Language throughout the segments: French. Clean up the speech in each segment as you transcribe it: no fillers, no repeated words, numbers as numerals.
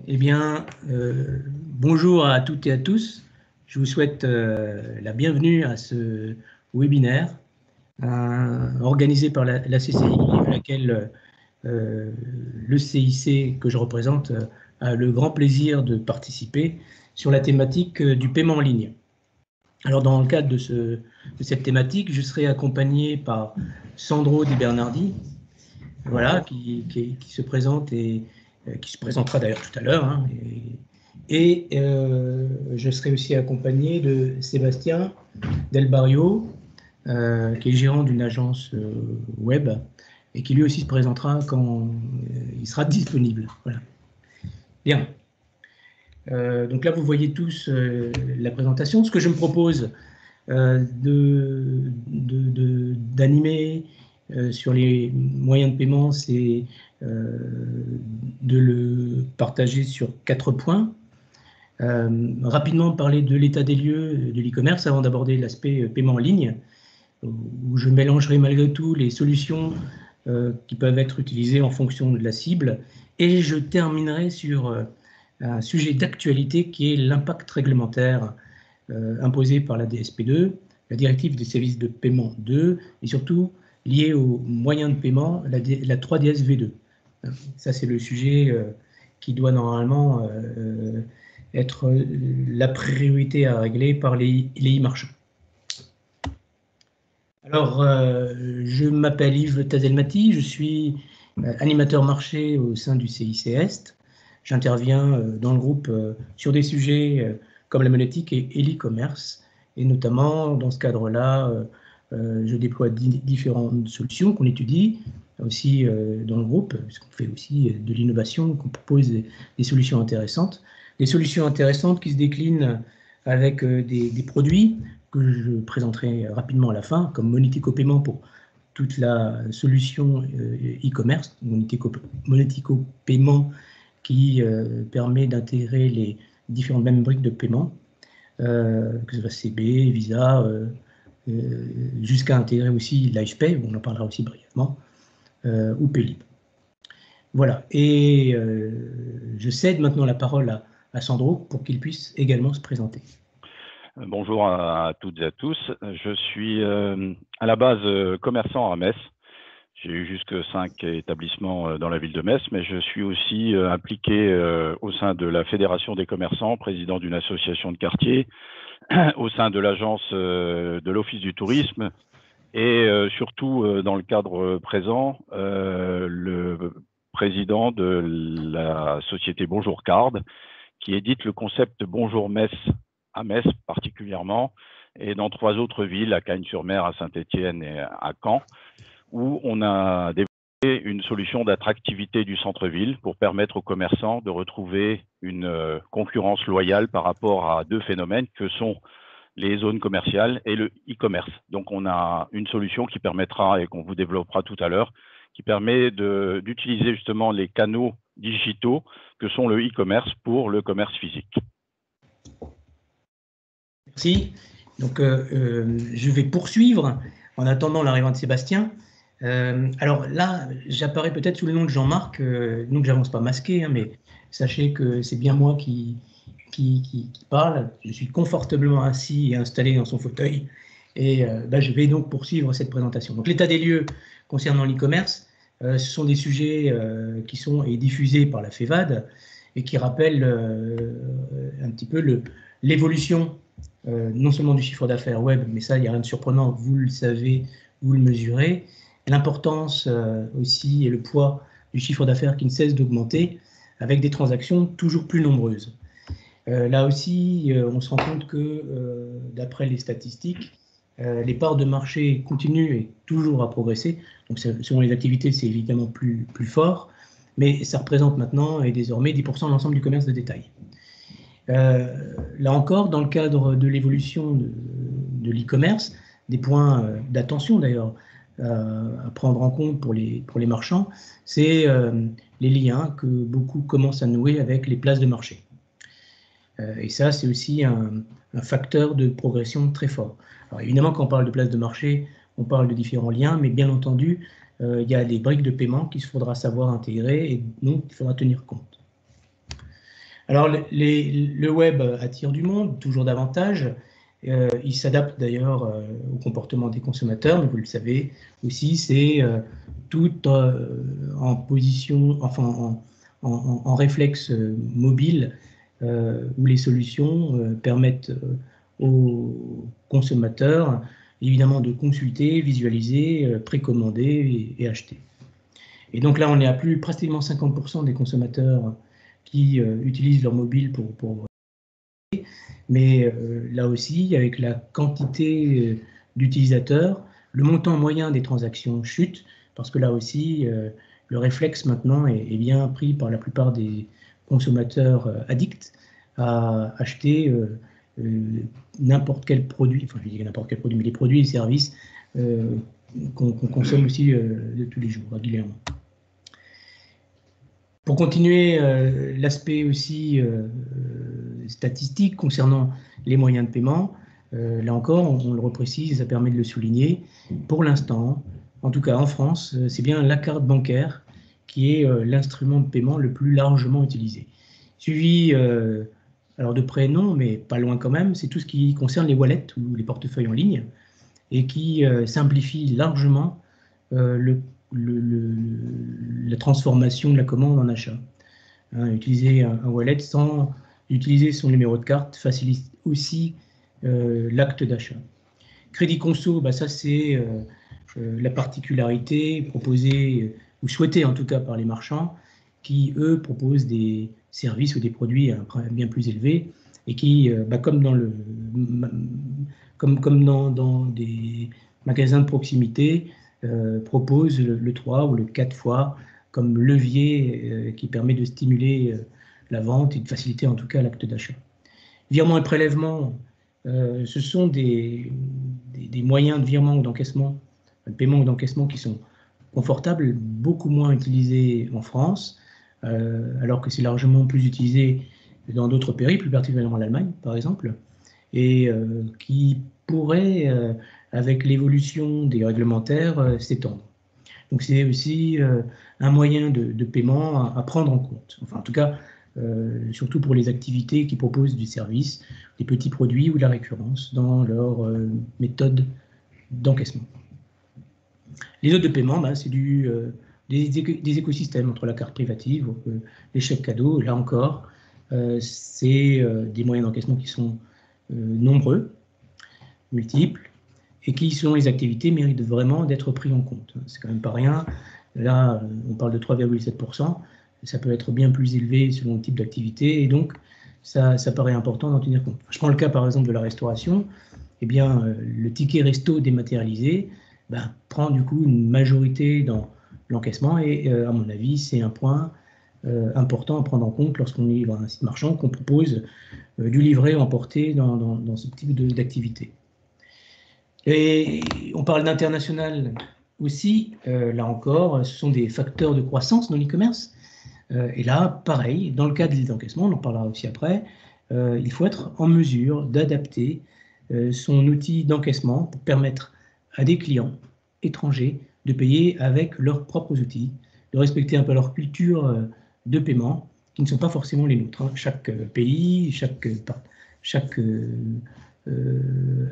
Eh bien, bonjour à toutes et à tous. Je vous souhaite la bienvenue à ce webinaire organisé par la CCI, à laquelle le CIC que je représente a le grand plaisir de participer sur la thématique du paiement en ligne. Alors, dans le cadre de cette thématique, je serai accompagné par Sandro Di Bernardi, voilà, qui se présente et qui se présentera d'ailleurs tout à l'heure. Hein, je serai aussi accompagné de Sébastien Del Barrio, qui est gérant d'une agence web et qui lui aussi se présentera quand il sera disponible. Voilà. Bien. Donc là, vous voyez tous la présentation. Ce que je me propose d'animer sur les moyens de paiement, c'est de le partager sur 4 points. Rapidement parler de l'état des lieux de l'e-commerce avant d'aborder l'aspect paiement en ligne, où je mélangerai malgré tout les solutions qui peuvent être utilisées en fonction de la cible. Et je terminerai sur un sujet d'actualité qui est l'impact réglementaire imposé par la DSP2, la directive des services de paiement 2, et surtout lié aux moyens de paiement, la 3DS V2. Ça, c'est le sujet qui doit normalement être la priorité à régler par les e-marchands. Alors, je m'appelle Yves Tazelmati, je suis animateur marché au sein du CIC Est. J'interviens dans le groupe sur des sujets comme la monétique et l'e-commerce. Et notamment, dans ce cadre-là, je déploie différentes solutions qu'on étudie aussi dans le groupe, puisqu'on fait aussi de l'innovation, qu'on propose des solutions intéressantes. Des solutions intéressantes qui se déclinent avec des produits que je présenterai rapidement à la fin, comme Monético Paiement pour toute la solution e-commerce, Monético Paiement qui permet d'intégrer les différentes mêmes briques de paiement, que ce soit CB, Visa, jusqu'à intégrer aussi LivePay, on en parlera aussi brièvement, ou Paylib. Voilà, et je cède maintenant la parole à Sandro pour qu'il puisse également se présenter. Bonjour à toutes et à tous. Je suis à la base commerçant à Metz. J'ai eu jusque 5 établissements dans la ville de Metz, mais je suis aussi impliqué au sein de la Fédération des commerçants, président d'une association de quartier, au sein de l'agence de l'Office du tourisme et surtout dans le cadre présent, le président de la société Bonjour Card, qui édite le concept Bonjour Metz à Metz particulièrement, et dans 3 autres villes, à Cagnes-sur-Mer, à Saint-Étienne et à Caen, où on a développé une solution d'attractivité du centre-ville pour permettre aux commerçants de retrouver une concurrence loyale par rapport à 2 phénomènes que sont les zones commerciales et le e-commerce. Donc on a une solution qui permettra, et qu'on vous développera tout à l'heure, qui permet d'utiliser justement les canaux digitaux que sont le e-commerce pour le commerce physique. Merci. Donc, je vais poursuivre en attendant l'arrivée de Sébastien. Alors là, j'apparais peut-être sous le nom de Jean-Marc, donc j'avance pas masqué, hein, mais sachez que c'est bien moi qui parle. Je suis confortablement assis et installé dans son fauteuil, et je vais donc poursuivre cette présentation. Donc, l'état des lieux concernant l'e-commerce, ce sont des sujets qui sont diffusés par la FEVAD et qui rappellent un petit peu l'évolution non seulement du chiffre d'affaires web, mais ça, il n'y a rien de surprenant, vous le savez, vous le mesurez, l'importance aussi et le poids du chiffre d'affaires qui ne cesse d'augmenter avec des transactions toujours plus nombreuses. Là aussi, on se rend compte que, d'après les statistiques, les parts de marché continuent et toujours à progresser. Donc, selon les activités, c'est évidemment plus fort, mais ça représente maintenant et désormais 10% de l'ensemble du commerce de détail. Là encore, dans le cadre de l'évolution de l'e-commerce, des points d'attention d'ailleurs à prendre en compte pour les marchands, c'est les liens que beaucoup commencent à nouer avec les places de marché. Et ça, c'est aussi un facteur de progression très fort. Alors évidemment, quand on parle de places de marché, on parle de différents liens, mais bien entendu, il y a des briques de paiement qu'il faudra savoir intégrer et donc il faudra tenir compte. Alors, le web attire du monde, toujours davantage. Il s'adapte d'ailleurs au comportement des consommateurs, mais vous le savez aussi, c'est tout en position, enfin en réflexe mobile, où les solutions permettent aux consommateurs évidemment de consulter, visualiser, précommander et acheter. Et donc là, on est à plus pratiquement 50% des consommateurs qui utilisent leur mobile pour mais là aussi, avec la quantité d'utilisateurs, le montant moyen des transactions chute, parce que là aussi, le réflexe maintenant est bien pris par la plupart des consommateurs addicts à acheter n'importe quel produit, enfin je dis n'importe quel produit, mais les produits et services qu'on consomme aussi de tous les jours, régulièrement. Pour continuer, l'aspect aussi statistique concernant les moyens de paiement, là encore, on le reprécise, ça permet de le souligner. Pour l'instant, en tout cas en France, c'est bien la carte bancaire qui est l'instrument de paiement le plus largement utilisé. Suivi, alors de près non, mais pas loin quand même, c'est tout ce qui concerne les wallets ou les portefeuilles en ligne et qui simplifie largement le la transformation de la commande en achat. Hein, utiliser un wallet sans utiliser son numéro de carte facilite aussi l'acte d'achat. Crédit Conso, bah ça c'est la particularité proposée ou souhaitée en tout cas par les marchands qui, eux, proposent des services ou des produits à un prix bien plus élevé et qui, bah, comme dans des magasins de proximité, propose le 3 ou le 4 fois comme levier qui permet de stimuler la vente et de faciliter en tout cas l'acte d'achat. Virement et prélèvement, ce sont des moyens de virement ou d'encaissement, de paiement ou d'encaissement qui sont confortables, beaucoup moins utilisés en France, alors que c'est largement plus utilisé dans d'autres pays, plus particulièrement l'Allemagne par exemple, et qui pourrait, avec l'évolution des réglementaires, s'étendre. Donc c'est aussi un moyen de paiement à prendre en compte. Enfin, en tout cas, surtout pour les activités qui proposent du service, des petits produits ou de la récurrence dans leur méthode d'encaissement. Les autres de paiement, bah, c'est des écosystèmes entre la carte privative, les chèques cadeaux. Là encore, c'est des moyens d'encaissement qui sont nombreux, multiples, et qui, selon les activités, méritent vraiment d'être pris en compte. C'est quand même pas rien. Là, on parle de 3,7%. Ça peut être bien plus élevé selon le type d'activité, et donc ça paraît important d'en tenir compte. Je prends le cas, par exemple, de la restauration. Eh bien, le ticket resto dématérialisé prend du coup une majorité dans l'encaissement, et à mon avis, c'est un point important à prendre en compte lorsqu'on est dans un site marchand, qu'on propose du livret emporté dans ce type d'activité. Et on parle d'international aussi, là encore, ce sont des facteurs de croissance dans l'e-commerce. Et là, pareil, dans le cas des encaissements, on en parlera aussi après, il faut être en mesure d'adapter son outil d'encaissement pour permettre à des clients étrangers de payer avec leurs propres outils, de respecter un peu leur culture de paiement, qui ne sont pas forcément les nôtres. Hein. Chaque pays, chaque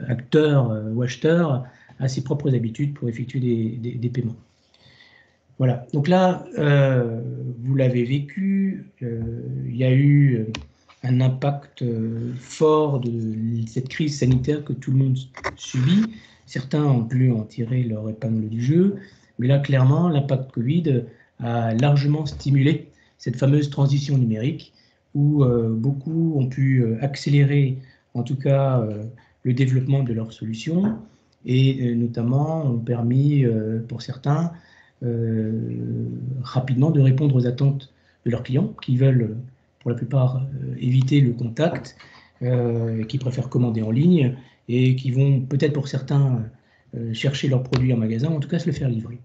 acteur ou acheteur a ses propres habitudes pour effectuer des paiements. Voilà, donc là, vous l'avez vécu, il y a eu un impact fort de cette crise sanitaire que tout le monde subit. Certains ont pu en tirer leur épingle du jeu, mais là, clairement, l'impact Covid a largement stimulé cette fameuse transition numérique où beaucoup ont pu accélérer, en tout cas, le développement de leurs solutions et notamment ont permis, pour certains, rapidement de répondre aux attentes de leurs clients qui veulent, pour la plupart, éviter le contact, qui préfèrent commander en ligne et qui vont peut-être pour certains chercher leurs produits en magasin, ou en tout cas se le faire livrer.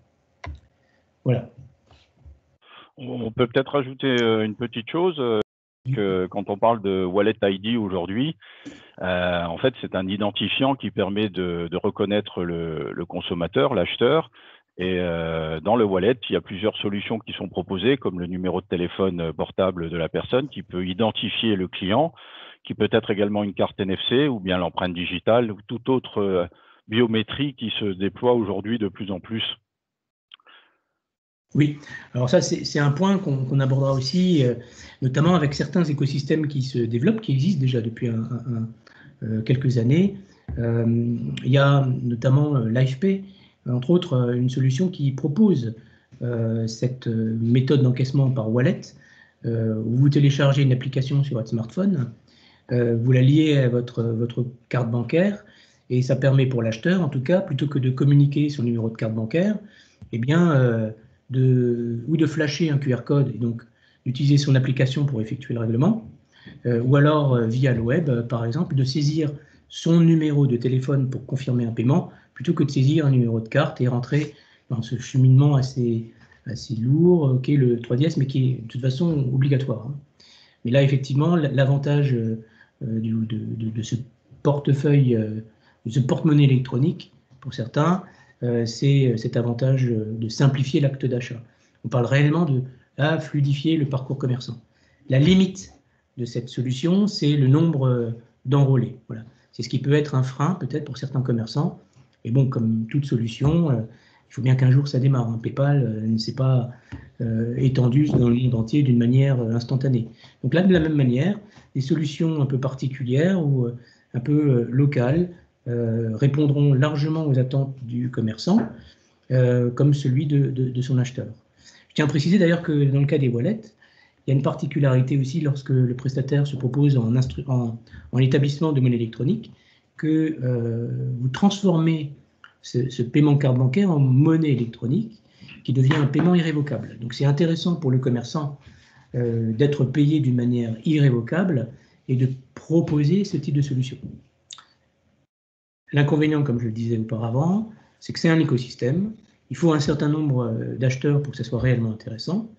Voilà. On peut peut-être rajouter une petite chose, que quand on parle de Wallet ID aujourd'hui, en fait, c'est un identifiant qui permet de reconnaître le consommateur, l'acheteur, Et dans le wallet, il y a plusieurs solutions qui sont proposées, comme le numéro de téléphone portable de la personne qui peut identifier le client, qui peut être également une carte NFC ou bien l'empreinte digitale ou toute autre biométrie qui se déploie aujourd'hui de plus en plus. Oui, alors ça c'est un point qu'on abordera aussi, notamment avec certains écosystèmes qui se développent, qui existent déjà depuis quelques années. Il y a notamment l'AFP, entre autres, une solution qui propose cette méthode d'encaissement par wallet, où vous téléchargez une application sur votre smartphone, vous la liez à votre carte bancaire, et ça permet pour l'acheteur, en tout cas, plutôt que de communiquer son numéro de carte bancaire, eh bien, ou de flasher un QR code et donc d'utiliser son application pour effectuer le règlement, ou alors via le web, par exemple, de saisir son numéro de téléphone pour confirmer un paiement, plutôt que de saisir un numéro de carte et rentrer dans ce cheminement assez lourd, qui est le 3DS, mais qui est de toute façon obligatoire. Mais là, effectivement, l'avantage de ce portefeuille, de ce porte-monnaie électronique, pour certains, c'est cet avantage de simplifier l'acte d'achat. On parle réellement de fluidifier le parcours commerçant. La limite de cette solution, c'est le nombre d'enrôlés. Voilà. C'est ce qui peut être un frein, peut-être, pour certains commerçants. Et bon, comme toute solution, il faut bien qu'un jour ça démarre. Hein. PayPal ne s'est pas étendu dans le monde entier d'une manière instantanée. Donc là, de la même manière, des solutions un peu particulières ou un peu locales répondront largement aux attentes du commerçant, comme celui de son acheteur. Je tiens à préciser d'ailleurs que dans le cas des wallets, il y a une particularité aussi lorsque le prestataire se propose en établissement de monnaie électronique, que vous transformez ce paiement carte bancaire en monnaie électronique qui devient un paiement irrévocable. Donc c'est intéressant pour le commerçant d'être payé d'une manière irrévocable et de proposer ce type de solution. L'inconvénient, comme je le disais auparavant, c'est que c'est un écosystème. Il faut un certain nombre d'acheteurs pour que ça soit réellement intéressant.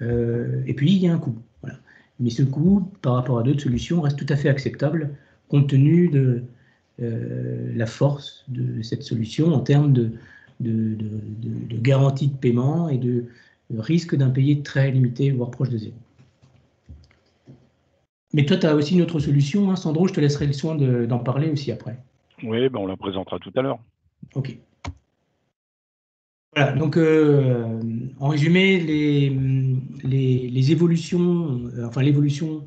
Et puis, il y a un coût. Voilà. Mais ce coût, par rapport à d'autres solutions, reste tout à fait acceptable compte tenu de la force de cette solution en termes de garantie de paiement et de risque d'impayé très limité, voire proche de zéro. Mais toi, tu as aussi une autre solution, hein, Sandro, je te laisserai le soin d'en parler aussi après. Oui, ben on la présentera tout à l'heure. Ok. Voilà, donc en résumé, les évolutions, enfin l'évolution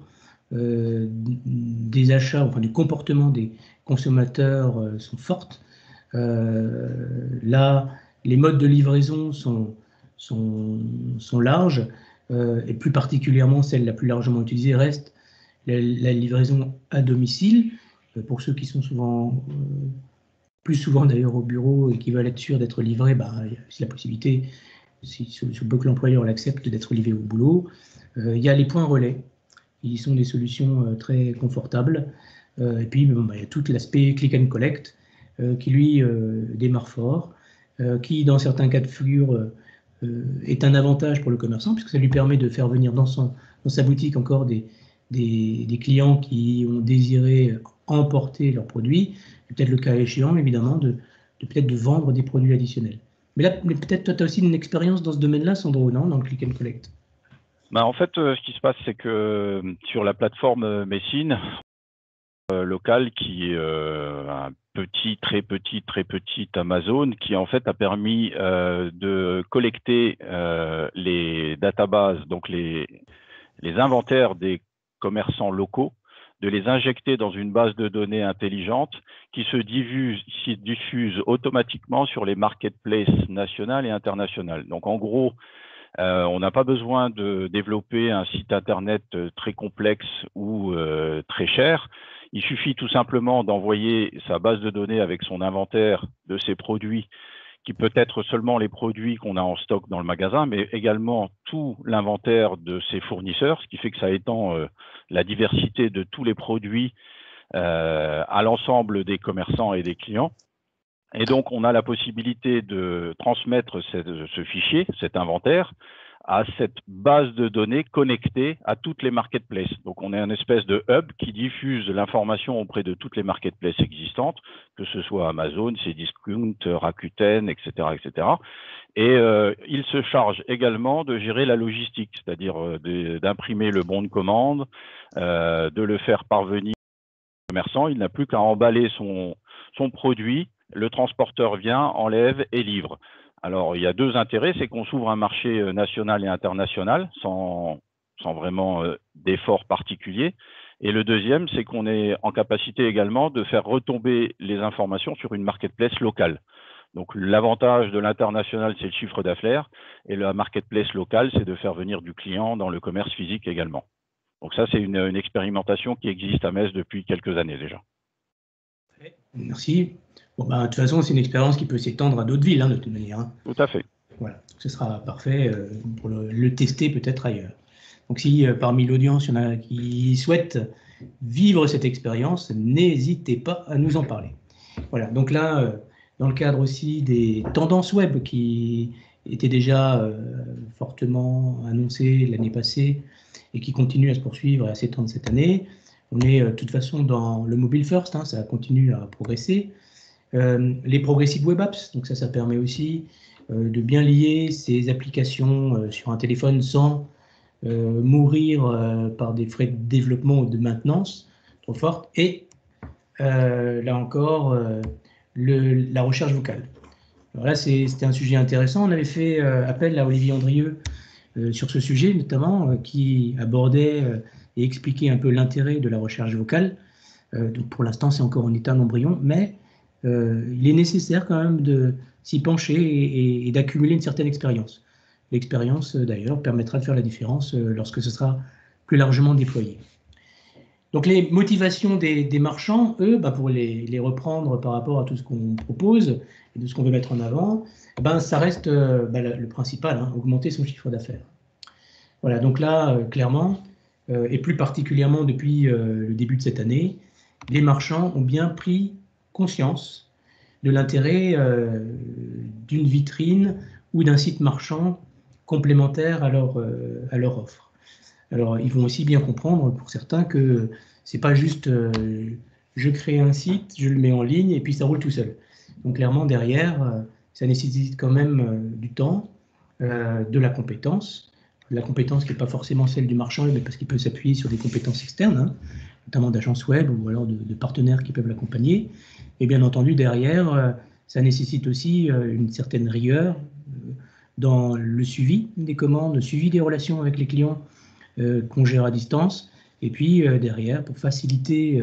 des achats, enfin du comportement des consommateurs sont fortes. Là, les modes de livraison sont larges, et plus particulièrement celle la plus largement utilisée reste la livraison à domicile, pour ceux qui sont souvent plus souvent d'ailleurs au bureau et qui veulent être sûrs d'être livrés, bah, il y a aussi la possibilité, si peu que l'employeur l'accepte, d'être livré au boulot. Il y a les points relais, qui sont des solutions très confortables. Et puis, bon, bah, il y a tout l'aspect click and collect, qui lui démarre fort, qui dans certains cas de figure est un avantage pour le commerçant, puisque ça lui permet de faire venir dans sa boutique encore des clients qui ont désiré emporter leurs produits, et peut-être le cas échéant, évidemment, peut-être de vendre des produits additionnels. Mais là, peut-être toi, tu as aussi une expérience dans ce domaine-là, Sandro, non, dans le click and collect? Ben, en fait, ce qui se passe, c'est que sur la plateforme Messine, local qui est un très petit Amazon qui en fait a permis de collecter les databases, donc les inventaires des commerçants locaux, de les injecter dans une base de données intelligente qui se diffuse automatiquement sur les marketplaces nationales et internationales. Donc en gros, on n'a pas besoin de développer un site internet très complexe ou très cher. Il suffit tout simplement d'envoyer sa base de données avec son inventaire de ses produits, qui peut être seulement les produits qu'on a en stock dans le magasin, mais également tout l'inventaire de ses fournisseurs, ce qui fait que ça étend la diversité de tous les produits à l'ensemble des commerçants et des clients. Et donc, on a la possibilité de transmettre ce fichier, cet inventaire, à cette base de données connectée à toutes les marketplaces. Donc, on est un espèce de hub qui diffuse l'information auprès de toutes les marketplaces existantes, que ce soit Amazon, Cdiscount, Rakuten, etc., etc. Et il se charge également de gérer la logistique, c'est-à-dire d'imprimer le bon de commande, de le faire parvenir au commerçant. Il n'a plus qu'à emballer son produit, le transporteur vient, enlève et livre. Alors, il y a deux intérêts, c'est qu'on s'ouvre un marché national et international sans vraiment d'effort particulier. Et le deuxième, c'est qu'on est en capacité également de faire retomber les informations sur une marketplace locale. Donc, l'avantage de l'international, c'est le chiffre d'affaires, et la marketplace locale, c'est de faire venir du client dans le commerce physique également. Donc ça, c'est une expérimentation qui existe à Metz depuis quelques années déjà. Merci. Bon, de toute façon, c'est une expérience qui peut s'étendre à d'autres villes, de toute manière. Tout à fait. Voilà, ce sera parfait pour le tester peut-être ailleurs. Donc si parmi l'audience, il y en a qui souhaitent vivre cette expérience, n'hésitez pas à nous en parler. Voilà, donc là, dans le cadre aussi des tendances web qui étaient déjà fortement annoncées l'année passée et qui continuent à se poursuivre et à s'étendre cette année, on est de toute façon dans le mobile first, ça continue à progresser. Les progressive web apps, donc ça permet aussi de bien lier ces applications sur un téléphone sans mourir par des frais de développement ou de maintenance trop fortes. Et là encore, la recherche vocale. Alors là, c'était un sujet intéressant. On avait fait appel à Olivier Andrieux sur ce sujet, notamment, qui abordait et expliquait un peu l'intérêt de la recherche vocale. Donc pour l'instant, c'est encore en état d'embryon, mais il est nécessaire quand même de s'y pencher et d'accumuler une certaine expérience. L'expérience, d'ailleurs, permettra de faire la différence lorsque ce sera plus largement déployé. Donc les motivations des marchands, eux, pour les reprendre par rapport à tout ce qu'on propose et de ce qu'on veut mettre en avant, ça reste le principal, augmenter son chiffre d'affaires. Voilà, donc là, clairement, et plus particulièrement depuis le début de cette année, les marchands ont bien pris conscience de l'intérêt d'une vitrine ou d'un site marchand complémentaire à leur offre. Alors, ils vont aussi bien comprendre, pour certains, que c'est pas juste je crée un site, je le mets en ligne et puis ça roule tout seul. Donc, clairement, derrière, ça nécessite quand même du temps, de la compétence qui n'est pas forcément celle du marchand, mais parce qu'il peut s'appuyer sur des compétences externes, notamment d'agences web ou alors de partenaires qui peuvent l'accompagner. Et bien entendu, derrière, ça nécessite aussi une certaine rigueur dans le suivi des commandes, le suivi des relations avec les clients qu'on gère à distance. Et puis derrière, pour faciliter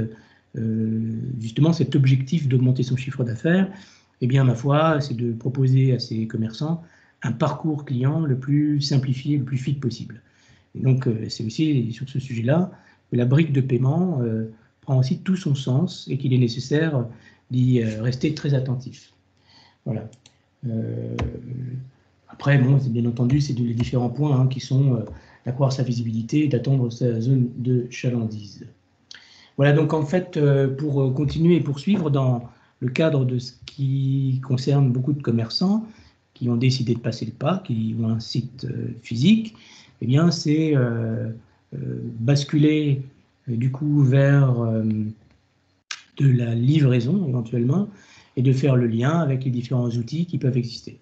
justement cet objectif d'augmenter son chiffre d'affaires, eh bien, ma foi, c'est de proposer à ces commerçants un parcours client le plus simplifié, le plus fluide possible. Et donc, c'est aussi sur ce sujet-là que la brique de paiement prend aussi tout son sens et qu'il est nécessaire d'y rester très attentif. Voilà. Après, bon, bien entendu, c'est les différents points qui sont d'accroître sa visibilité et d'attendre sa zone de chalandise. Voilà, donc en fait, pour continuer et poursuivre dans le cadre de ce qui concerne beaucoup de commerçants qui ont décidé de passer le pas, qui ont un site physique, eh bien, c'est basculer du coup vers de la livraison éventuellement et de faire le lien avec les différents outils qui peuvent exister.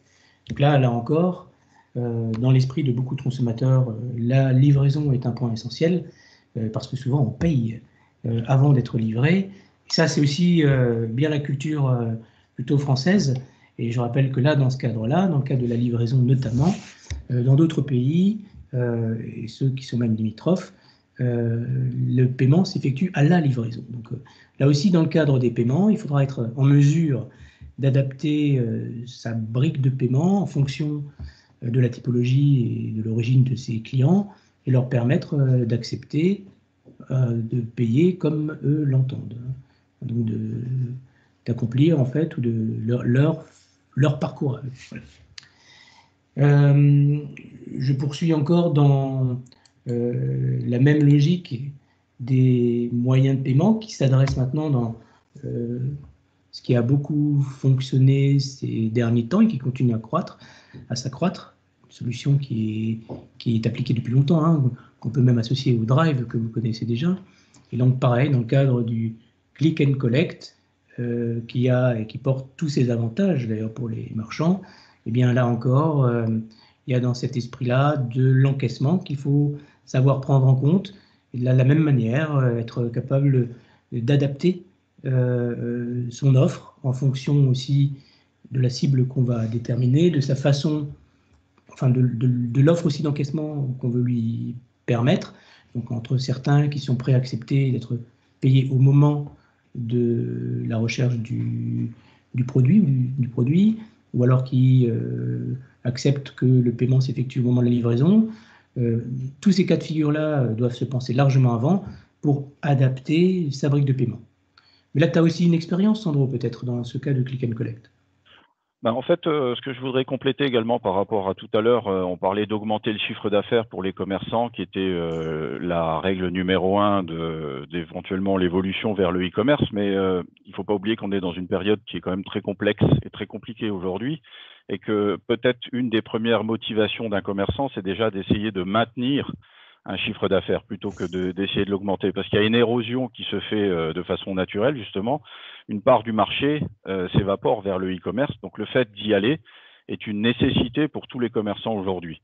Donc là encore, dans l'esprit de beaucoup de consommateurs, la livraison est un point essentiel parce que souvent on paye avant d'être livré. Et ça, c'est aussi bien la culture plutôt française. Et je rappelle que là, dans ce cadre-là, dans le cadre de la livraison notamment, dans d'autres pays, et ceux qui sont même limitrophes, le paiement s'effectue à la livraison. Donc là aussi, dans le cadre des paiements, il faudra être en mesure d'adapter sa brique de paiement en fonction de la typologie et de l'origine de ses clients et leur permettre d'accepter de payer comme eux l'entendent. Donc d'accomplir en fait ou de leur parcours. Voilà. Je poursuis encore dans la même logique des moyens de paiement qui s'adressent maintenant dans ce qui a beaucoup fonctionné ces derniers temps et qui continue à s'accroître, solution qui est appliquée depuis longtemps, hein, qu'on peut même associer au Drive que vous connaissez déjà. Et donc pareil, dans le cadre du Click and Collect, qui porte tous ses avantages d'ailleurs pour les marchands, et bien là encore, il y a dans cet esprit-là de l'encaissement qu'il faut savoir prendre en compte, et de la même manière, être capable d'adapter son offre en fonction aussi de la cible qu'on va déterminer, de sa façon, enfin de l'offre aussi d'encaissement qu'on veut lui permettre. Donc entre certains qui sont prêts à accepter d'être payés au moment de la recherche du produit, ou alors qui acceptent que le paiement s'effectue au moment de la livraison. Tous ces cas de figure-là doivent se penser largement avant pour adapter sa brique de paiement. Mais là, tu as aussi une expérience, Sandro, peut-être, dans ce cas de Click and Collect. Ben, en fait, ce que je voudrais compléter également par rapport à tout à l'heure, on parlait d'augmenter le chiffre d'affaires pour les commerçants, qui était la règle numéro 1 d'éventuellement l'évolution vers le e-commerce. Mais il ne faut pas oublier qu'on est dans une période qui est quand même très complexe et très compliquée aujourd'hui, et que peut-être une des premières motivations d'un commerçant, c'est déjà d'essayer de maintenir un chiffre d'affaires plutôt que d'essayer de l'augmenter, parce qu'il y a une érosion qui se fait de façon naturelle, justement. Une part du marché s'évapore vers le e-commerce, donc le fait d'y aller est une nécessité pour tous les commerçants aujourd'hui.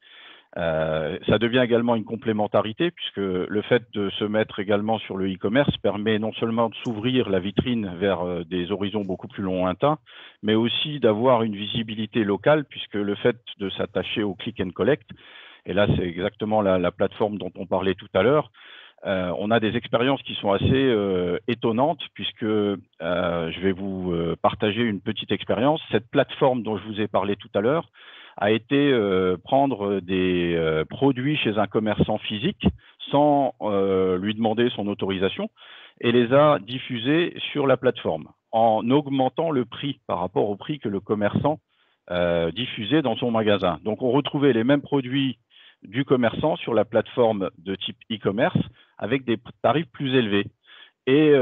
Ça devient également une complémentarité, puisque le fait de se mettre également sur le e-commerce permet non seulement de s'ouvrir la vitrine vers des horizons beaucoup plus lointains, mais aussi d'avoir une visibilité locale, puisque le fait de s'attacher au click and collect, et là c'est exactement la plateforme dont on parlait tout à l'heure, on a des expériences qui sont assez étonnantes, puisque je vais vous partager une petite expérience. Cette plateforme dont je vous ai parlé tout à l'heure a été prendre des produits chez un commerçant physique sans lui demander son autorisation, et les a diffusés sur la plateforme en augmentant le prix par rapport au prix que le commerçant diffusait dans son magasin. Donc on retrouvait les mêmes produits du commerçant sur la plateforme de type e-commerce avec des tarifs plus élevés. Et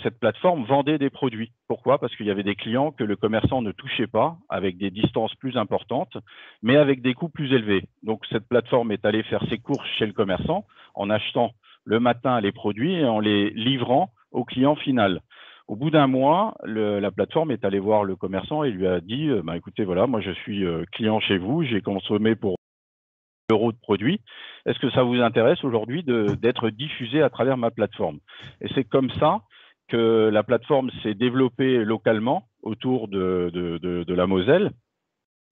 cette plateforme vendait des produits. Pourquoi? Parce qu'il y avait des clients que le commerçant ne touchait pas, avec des distances plus importantes, mais avec des coûts plus élevés. Donc cette plateforme est allée faire ses courses chez le commerçant en achetant le matin les produits et en les livrant au client final. Au bout d'un mois, la plateforme est allée voir le commerçant et lui a dit bah, écoutez, voilà, moi je suis client chez vous, j'ai consommé pour euros de produits. Est-ce que ça vous intéresse aujourd'hui d'être diffusé à travers ma plateforme? Et c'est comme ça que la plateforme s'est développée localement autour de la Moselle,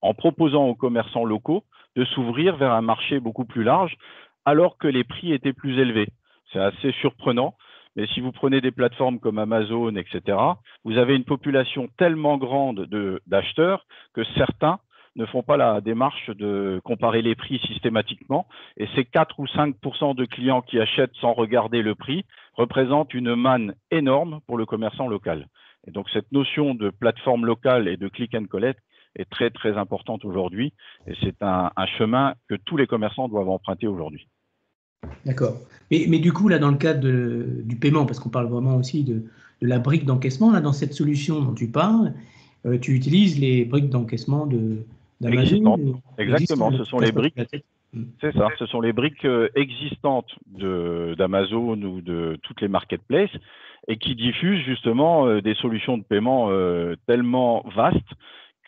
en proposant aux commerçants locaux de s'ouvrir vers un marché beaucoup plus large, alors que les prix étaient plus élevés. C'est assez surprenant, mais si vous prenez des plateformes comme Amazon, etc., vous avez une population tellement grande d'acheteurs que certains ne font pas la démarche de comparer les prix systématiquement, et ces 4 ou 5% de clients qui achètent sans regarder le prix représentent une manne énorme pour le commerçant local. Et donc cette notion de plateforme locale et de click and collect est très très importante aujourd'hui, et c'est un chemin que tous les commerçants doivent emprunter aujourd'hui. D'accord. Mais du coup, là, dans le cadre du paiement, parce qu'on parle vraiment aussi de la brique d'encaissement, là, dans cette solution dont tu parles, tu utilises les briques d'encaissement d'Amazon? Exactement, ce sont les briques. C'est ça, ce sont les briques existantes d'Amazon ou de toutes les marketplaces, et qui diffusent justement des solutions de paiement tellement vastes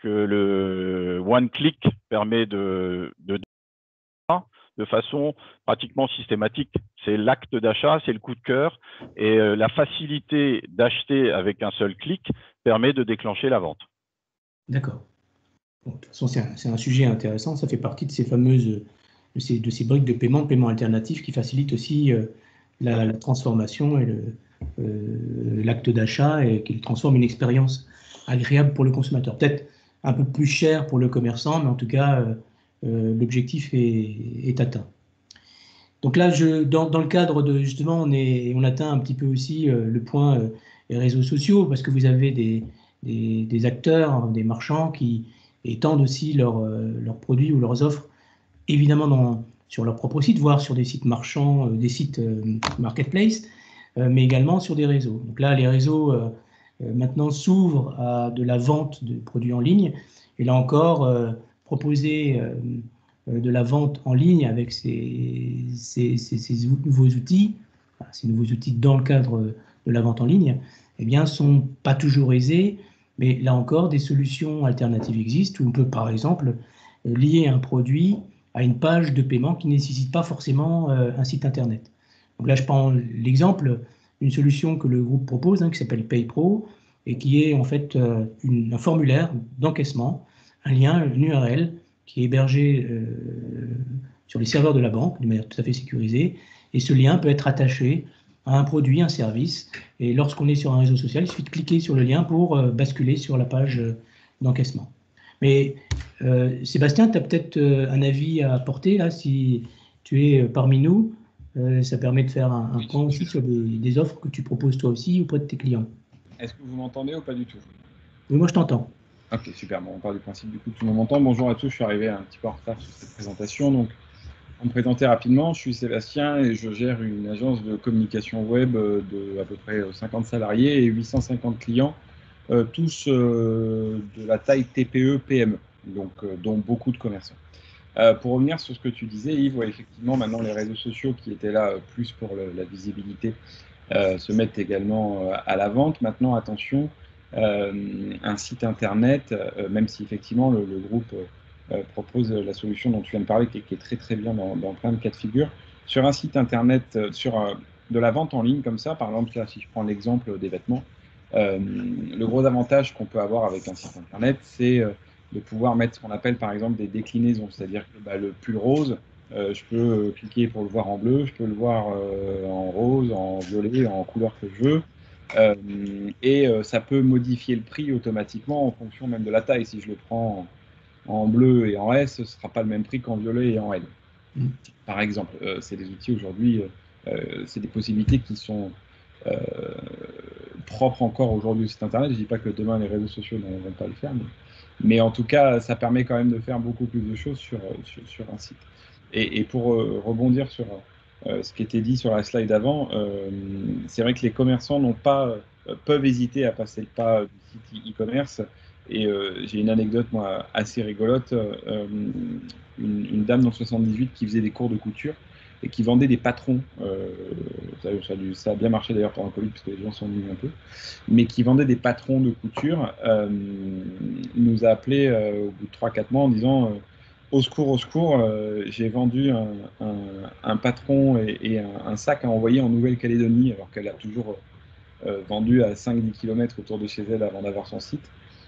que le one click permet de façon pratiquement systématique. C'est l'acte d'achat, c'est le coup de cœur, et la facilité d'acheter avec un seul clic permet de déclencher la vente. D'accord. Bon, de toute façon, c'est un sujet intéressant. Ça fait partie de ces fameuses, de ces briques de paiement alternatif qui facilitent aussi la transformation et l'acte d'achat, et qui le transforme en une expérience agréable pour le consommateur. Peut-être un peu plus cher pour le commerçant, mais en tout cas, l'objectif est atteint. Donc là, dans le cadre de, justement, on atteint un petit peu aussi le point des réseaux sociaux, parce que vous avez des acteurs, des marchands qui étendent aussi leurs produits ou leurs offres, évidemment sur leur propre site, voire sur des sites marchands, des sites marketplace, mais également sur des réseaux. Donc là, les réseaux maintenant s'ouvrent à de la vente de produits en ligne, et là encore, proposer de la vente en ligne avec ces nouveaux outils, dans le cadre de la vente en ligne, eh bien, sont pas toujours aisés. Mais là encore, des solutions alternatives existent où on peut, par exemple, lier un produit à une page de paiement qui ne nécessite pas forcément un site Internet. Donc là, je prends l'exemple d'une solution que le groupe propose, qui s'appelle PayPro, et qui est en fait un formulaire d'encaissement, un lien, une URL, qui est hébergé sur les serveurs de la banque de manière tout à fait sécurisée. Et ce lien peut être attaché à un produit, un service. Et lorsqu'on est sur un réseau social, il suffit de cliquer sur le lien pour basculer sur la page d'encaissement. Mais Sébastien, tu as peut-être un avis à apporter là, si tu es parmi nous. Ça permet de faire un point aussi sur des offres que tu proposes toi aussi auprès de tes clients. Est-ce que vous m'entendez ou pas du tout? Oui, moi je t'entends. Ok, super. Bon, on part du principe du coup que tout le monde m'entend. Bonjour à tous, je suis arrivé un petit peu en retard sur cette présentation. Donc, pour me présenter rapidement, je suis Sébastien et je gère une agence de communication web de à peu près 50 salariés et 850 clients, tous de la taille TPE-PME, donc dont beaucoup de commerçants. Pour revenir sur ce que tu disais, Yves, ouais, effectivement, maintenant les réseaux sociaux qui étaient là plus pour la visibilité se mettent également à la vente. Maintenant, attention, un site internet, même si effectivement le groupe propose la solution dont tu viens de parler, qui est très très bien dans plein de cas de figure, sur un site internet, de la vente en ligne comme ça, par exemple, là, si je prends l'exemple des vêtements, le gros avantage qu'on peut avoir avec un site internet, c'est de pouvoir mettre ce qu'on appelle par exemple des déclinaisons, c'est-à-dire que le pull rose, je peux cliquer pour le voir en bleu, je peux le voir en rose, en violet, en couleur que je veux. Et ça peut modifier le prix automatiquement en fonction même de la taille. Si je le prends en bleu et en S, ce ne sera pas le même prix qu'en violet et en L. Par exemple, c'est des outils aujourd'hui, c'est des possibilités qui sont propres encore aujourd'hui au site internet. Je ne dis pas que demain les réseaux sociaux ne vont pas le faire, mais en tout cas, ça permet quand même de faire beaucoup plus de choses sur un site. Et pour rebondir sur ce qui était dit sur la slide avant, c'est vrai que les commerçants peuvent hésiter à passer le pas du site e-commerce. Et j'ai une anecdote, moi, assez rigolote. Une dame dans le 78 qui faisait des cours de couture et qui vendait des patrons. Ça a bien marché d'ailleurs pendant le Covid, parce que les gens s'ennuient un peu. Mais qui vendait des patrons de couture, nous a appelé au bout de 3-4 mois en disant au secours, j'ai vendu un patron et un sac à envoyer en Nouvelle-Calédonie, alors qu'elle a toujours vendu à 5-10 km autour de chez elle avant d'avoir son site.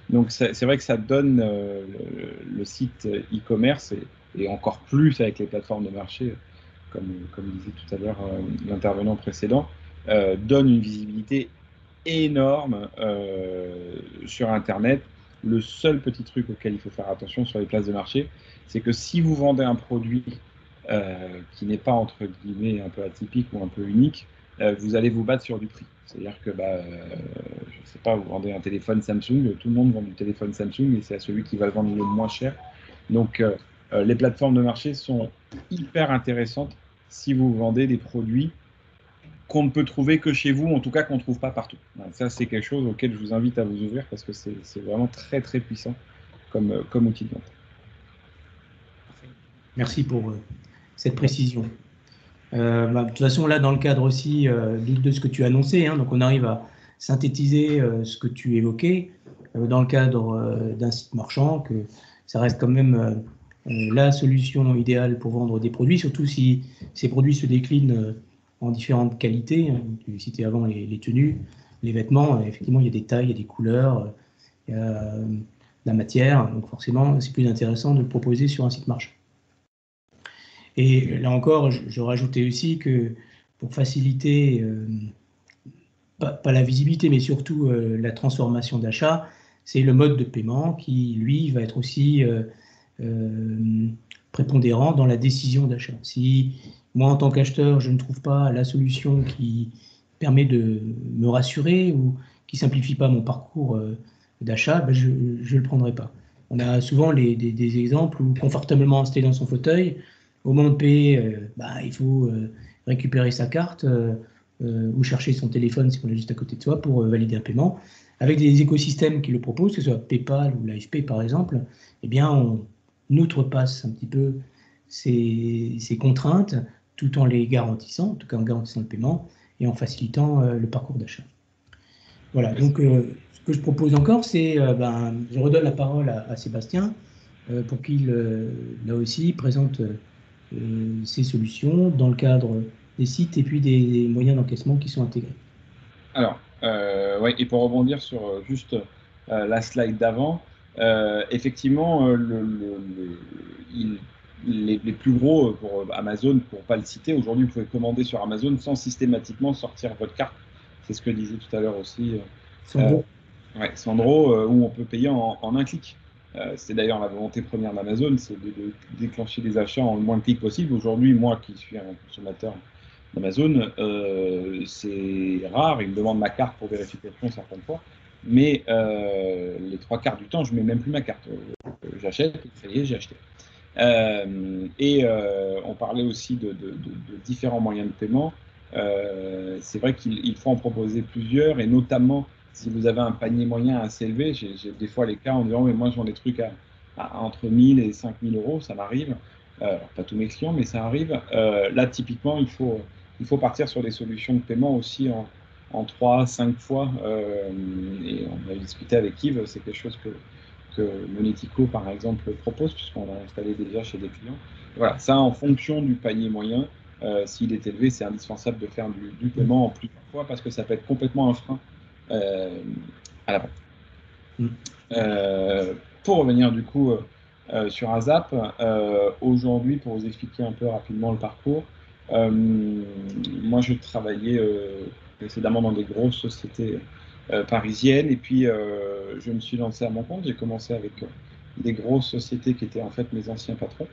Donc c'est vrai que ça donne le site e-commerce et encore plus avec les plateformes de marché, comme disait tout à l'heure l'intervenant précédent, donne une visibilité énorme sur Internet. Le seul petit truc auquel il faut faire attention sur les places de marché, c'est que si vous vendez un produit qui n'est pas entre guillemets un peu atypique ou un peu unique, vous allez vous battre sur du prix. C'est-à-dire que, je ne sais pas, vous vendez un téléphone Samsung, tout le monde vend du téléphone Samsung et c'est à celui qui va le vendre le moins cher. Donc, les plateformes de marché sont hyper intéressantes si vous vendez des produits qu'on ne peut trouver que chez vous, en tout cas qu'on ne trouve pas partout. Ça, c'est quelque chose auquel je vous invite à vous ouvrir parce que c'est vraiment très, très puissant comme outil de vente. Merci pour cette précision. De toute façon, là, dans le cadre aussi de ce que tu as annoncé, donc on arrive à synthétiser ce que tu évoquais dans le cadre d'un site marchand, que ça reste quand même la solution idéale pour vendre des produits, surtout si ces produits se déclinent en différentes qualités. Tu citais avant les tenues, les vêtements, effectivement, il y a des tailles, il y a des couleurs, il y a la matière, donc forcément, c'est plus intéressant de le proposer sur un site marchand. Et là encore, je rajoutais aussi que pour faciliter, pas la visibilité, mais surtout la transformation d'achat, c'est le mode de paiement qui, lui, va être aussi prépondérant dans la décision d'achat. Si moi, en tant qu'acheteur, je ne trouve pas la solution qui permet de me rassurer ou qui simplifie pas mon parcours d'achat, je ne le prendrai pas. On a souvent des exemples où, confortablement installé dans son fauteuil, au moment de payer, il faut récupérer sa carte ou chercher son téléphone si on est juste à côté de soi pour valider un paiement. Avec des écosystèmes qui le proposent, que ce soit PayPal ou l'AFP par exemple, eh bien on outrepasse un petit peu ces contraintes tout en les garantissant, en tout cas en garantissant le paiement et en facilitant le parcours d'achat. Voilà, donc ce que je propose encore, c'est, je redonne la parole à Sébastien pour qu'il, là aussi, présente ces solutions dans le cadre des sites et puis des moyens d'encaissement qui sont intégrés. Alors, ouais, et pour rebondir sur juste la slide d'avant, effectivement, les plus gros pour Amazon, pour ne pas le citer, aujourd'hui, vous pouvez commander sur Amazon sans systématiquement sortir votre carte. C'est ce que disait tout à l'heure aussi Sandro, où on peut payer en un clic. C'est d'ailleurs la volonté première d'Amazon, c'est de déclencher des achats en le moins de clics possible. Aujourd'hui, moi qui suis un consommateur d'Amazon, c'est rare, il me demande ma carte pour vérification certaines fois, mais les 3/4 du temps, je ne mets même plus ma carte. J'achète, ça y est, j'ai acheté. On parlait aussi de différents moyens de paiement. C'est vrai qu'il faut en proposer plusieurs, et notamment si vous avez un panier moyen assez élevé. J'ai des fois les cas en disant mais moi je vends des trucs à entre 1000 et 5000 euros, ça m'arrive. Pas tous mes clients, mais ça arrive. Là, typiquement, il faut partir sur des solutions de paiement aussi en 3-5 fois. Et on a discuté avec Yves, c'est quelque chose que Monetico, par exemple, propose, puisqu'on l'a installé déjà chez des clients. Voilà, ça, en fonction du panier moyen, s'il est élevé, c'est indispensable de faire du paiement en plusieurs fois, parce que ça peut être complètement un frein à la vente. Pour revenir du coup sur ASAP, aujourd'hui, pour vous expliquer un peu rapidement le parcours, moi je travaillais précédemment dans des grosses sociétés parisiennes, et puis je me suis lancé à mon compte. J'ai commencé avec des grosses sociétés qui étaient en fait mes anciens patrons.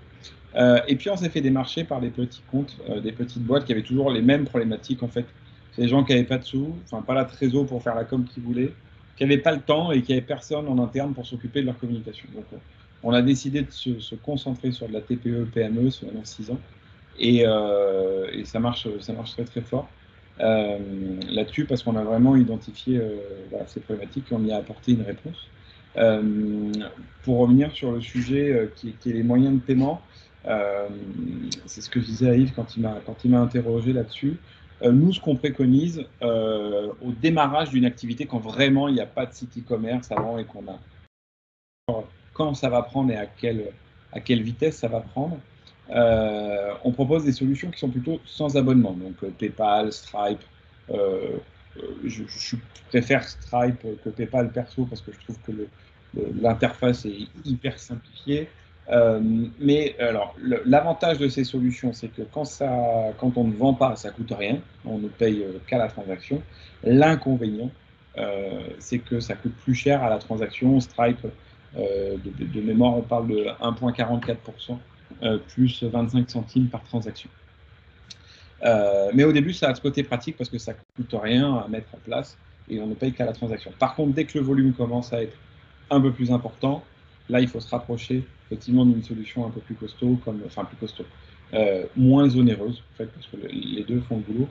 Et puis on s'est fait démarcher par des petits comptes, des petites boîtes qui avaient toujours les mêmes problématiques en fait. C'est des gens qui n'avaient pas de sous, enfin pas la trésor pour faire la com qu'ils voulaient, qui n'avaient pas le temps et qui n'avaient personne en interne pour s'occuper de leur communication. Donc on a décidé de se concentrer sur de la TPE, PME, c'est maintenant 6 ans, et ça marche très très fort là-dessus, parce qu'on a vraiment identifié ces problématiques et on y a apporté une réponse. Pour revenir sur le sujet qui est les moyens de paiement, c'est ce que je disais à Yves quand il m'a interrogé là-dessus. Nous, ce qu'on préconise au démarrage d'une activité, quand vraiment il n'y a pas de site e-commerce avant et qu'on a quand ça va prendre et à quelle vitesse ça va prendre, on propose des solutions qui sont plutôt sans abonnement. Donc PayPal, Stripe. Je préfère Stripe que PayPal perso, parce que je trouve que l'interface est hyper simplifiée. Mais alors, l'avantage de ces solutions, c'est que quand on ne vend pas, ça ne coûte rien. On ne paye qu'à la transaction. L'inconvénient, c'est que ça coûte plus cher à la transaction. Stripe, de mémoire, on parle de 1,44%, plus 25 centimes par transaction. Mais au début, ça a ce côté pratique parce que ça ne coûte rien à mettre en place et on ne paye qu'à la transaction. Par contre, dès que le volume commence à être un peu plus important, là, il faut se rapprocher effectivement d'une solution un peu plus costaud, moins onéreuse, en fait, parce que les deux font le boulot,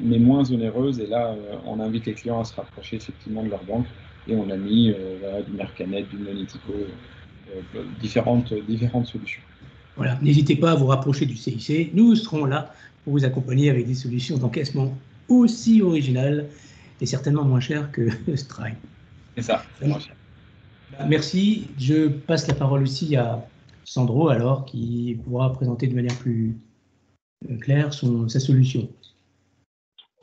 mais moins onéreuse. Et là, on invite les clients à se rapprocher effectivement de leur banque, et on a mis du Mercanet, du Monetico, différentes solutions. Voilà, n'hésitez pas à vous rapprocher du CIC. Nous serons là pour vous accompagner avec des solutions d'encaissement aussi originales et certainement moins chères que Stripe. C'est ça, c'est moins cher. Merci. Je passe la parole aussi à Sandro, alors, qui pourra présenter de manière plus claire sa solution.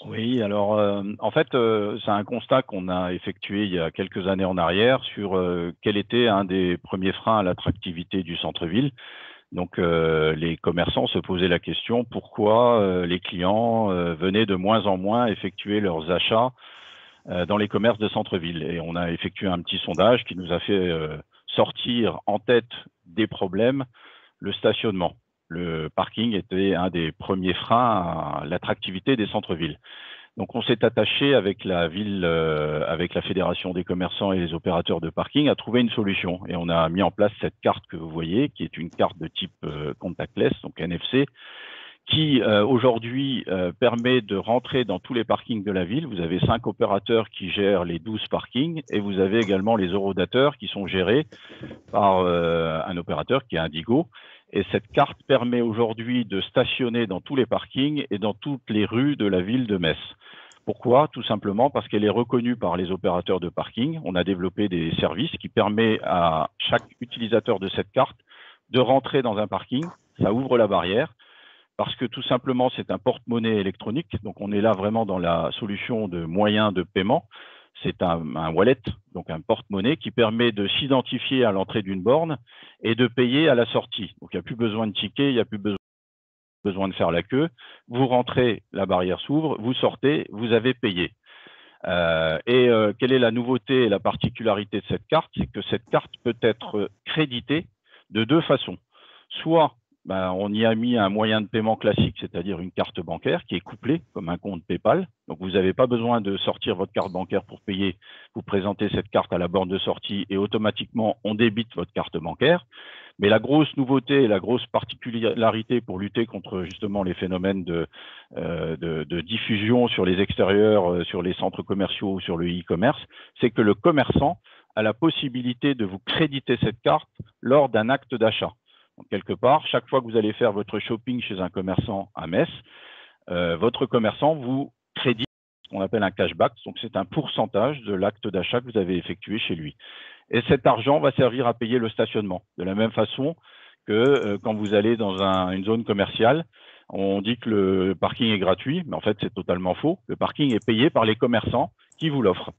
Oui, alors en fait, c'est un constat qu'on a effectué il y a quelques années en arrière sur quel était un des premiers freins à l'attractivité du centre-ville. Donc les commerçants se posaient la question pourquoi les clients venaient de moins en moins effectuer leurs achats dans les commerces de centre-ville. Et on a effectué un petit sondage qui nous a fait sortir en tête des problèmes le stationnement. Le parking était un des premiers freins à l'attractivité des centres-villes. Donc on s'est attaché avec la ville, avec la Fédération des commerçants et les opérateurs de parking, à trouver une solution. Et on a mis en place cette carte que vous voyez, qui est une carte de type contactless, donc NFC, qui aujourd'hui permet de rentrer dans tous les parkings de la ville. Vous avez 5 opérateurs qui gèrent les 12 parkings, et vous avez également les horodateurs qui sont gérés par un opérateur qui est Indigo. Et cette carte permet aujourd'hui de stationner dans tous les parkings et dans toutes les rues de la ville de Metz. Pourquoi? Tout simplement parce qu'elle est reconnue par les opérateurs de parking. On a développé des services qui permettent à chaque utilisateur de cette carte de rentrer dans un parking. Ça ouvre la barrière parce que tout simplement, c'est un porte-monnaie électronique. Donc, on est là vraiment dans la solution de moyens de paiement. C'est un wallet, donc un porte-monnaie qui permet de s'identifier à l'entrée d'une borne et de payer à la sortie. Donc, il n'y a plus besoin de ticket, il n'y a plus besoin de faire la queue. Vous rentrez, la barrière s'ouvre, vous sortez, vous avez payé. Quelle est la nouveauté et la particularité de cette carte? C'est que cette carte peut être créditée de deux façons. Soit on y a mis un moyen de paiement classique, c'est-à-dire une carte bancaire qui est couplée comme un compte PayPal. Donc, vous n'avez pas besoin de sortir votre carte bancaire pour payer. Vous présentez cette carte à la borne de sortie et automatiquement, on débite votre carte bancaire. Mais la grosse nouveauté et la grosse particularité pour lutter contre justement les phénomènes de diffusion sur les extérieurs, sur les centres commerciaux ou sur le e-commerce, c'est que le commerçant a la possibilité de vous créditer cette carte lors d'un acte d'achat. Donc, quelque part, chaque fois que vous allez faire votre shopping chez un commerçant à Metz, votre commerçant vous crédite ce qu'on appelle un cashback. Donc, c'est un pourcentage de l'acte d'achat que vous avez effectué chez lui. Et cet argent va servir à payer le stationnement. De la même façon que quand vous allez dans une zone commerciale, on dit que le parking est gratuit, mais en fait, c'est totalement faux. Le parking est payé par les commerçants qui vous l'offrent.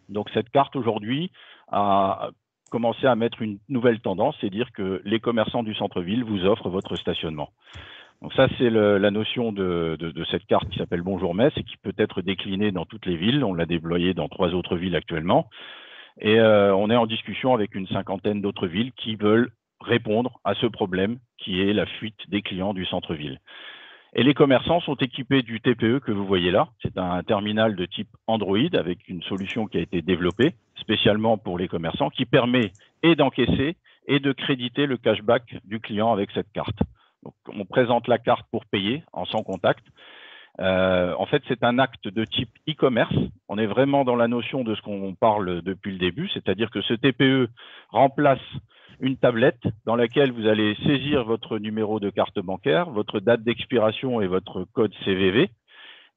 Donc, cette carte aujourd'hui a commencé à mettre une nouvelle tendance, c'est dire que les commerçants du centre-ville vous offrent votre stationnement. Donc ça, c'est la notion de cette carte qui s'appelle Bonjour Metz et qui peut être déclinée dans toutes les villes. On l'a déployée dans 3 autres villes actuellement. Et on est en discussion avec une 50aine d'autres villes qui veulent répondre à ce problème qui est la fuite des clients du centre-ville. Et les commerçants sont équipés du TPE que vous voyez là. C'est un terminal de type Android avec une solution qui a été développée spécialement pour les commerçants qui permet et d'encaisser et de créditer le cashback du client avec cette carte. Donc, on présente la carte pour payer en sans contact. En fait, c'est un acte de type e-commerce. On est vraiment dans la notion de ce qu'on parle depuis le début, c'est-à-dire que ce TPE remplace une tablette dans laquelle vous allez saisir votre numéro de carte bancaire, votre date d'expiration et votre code CVV.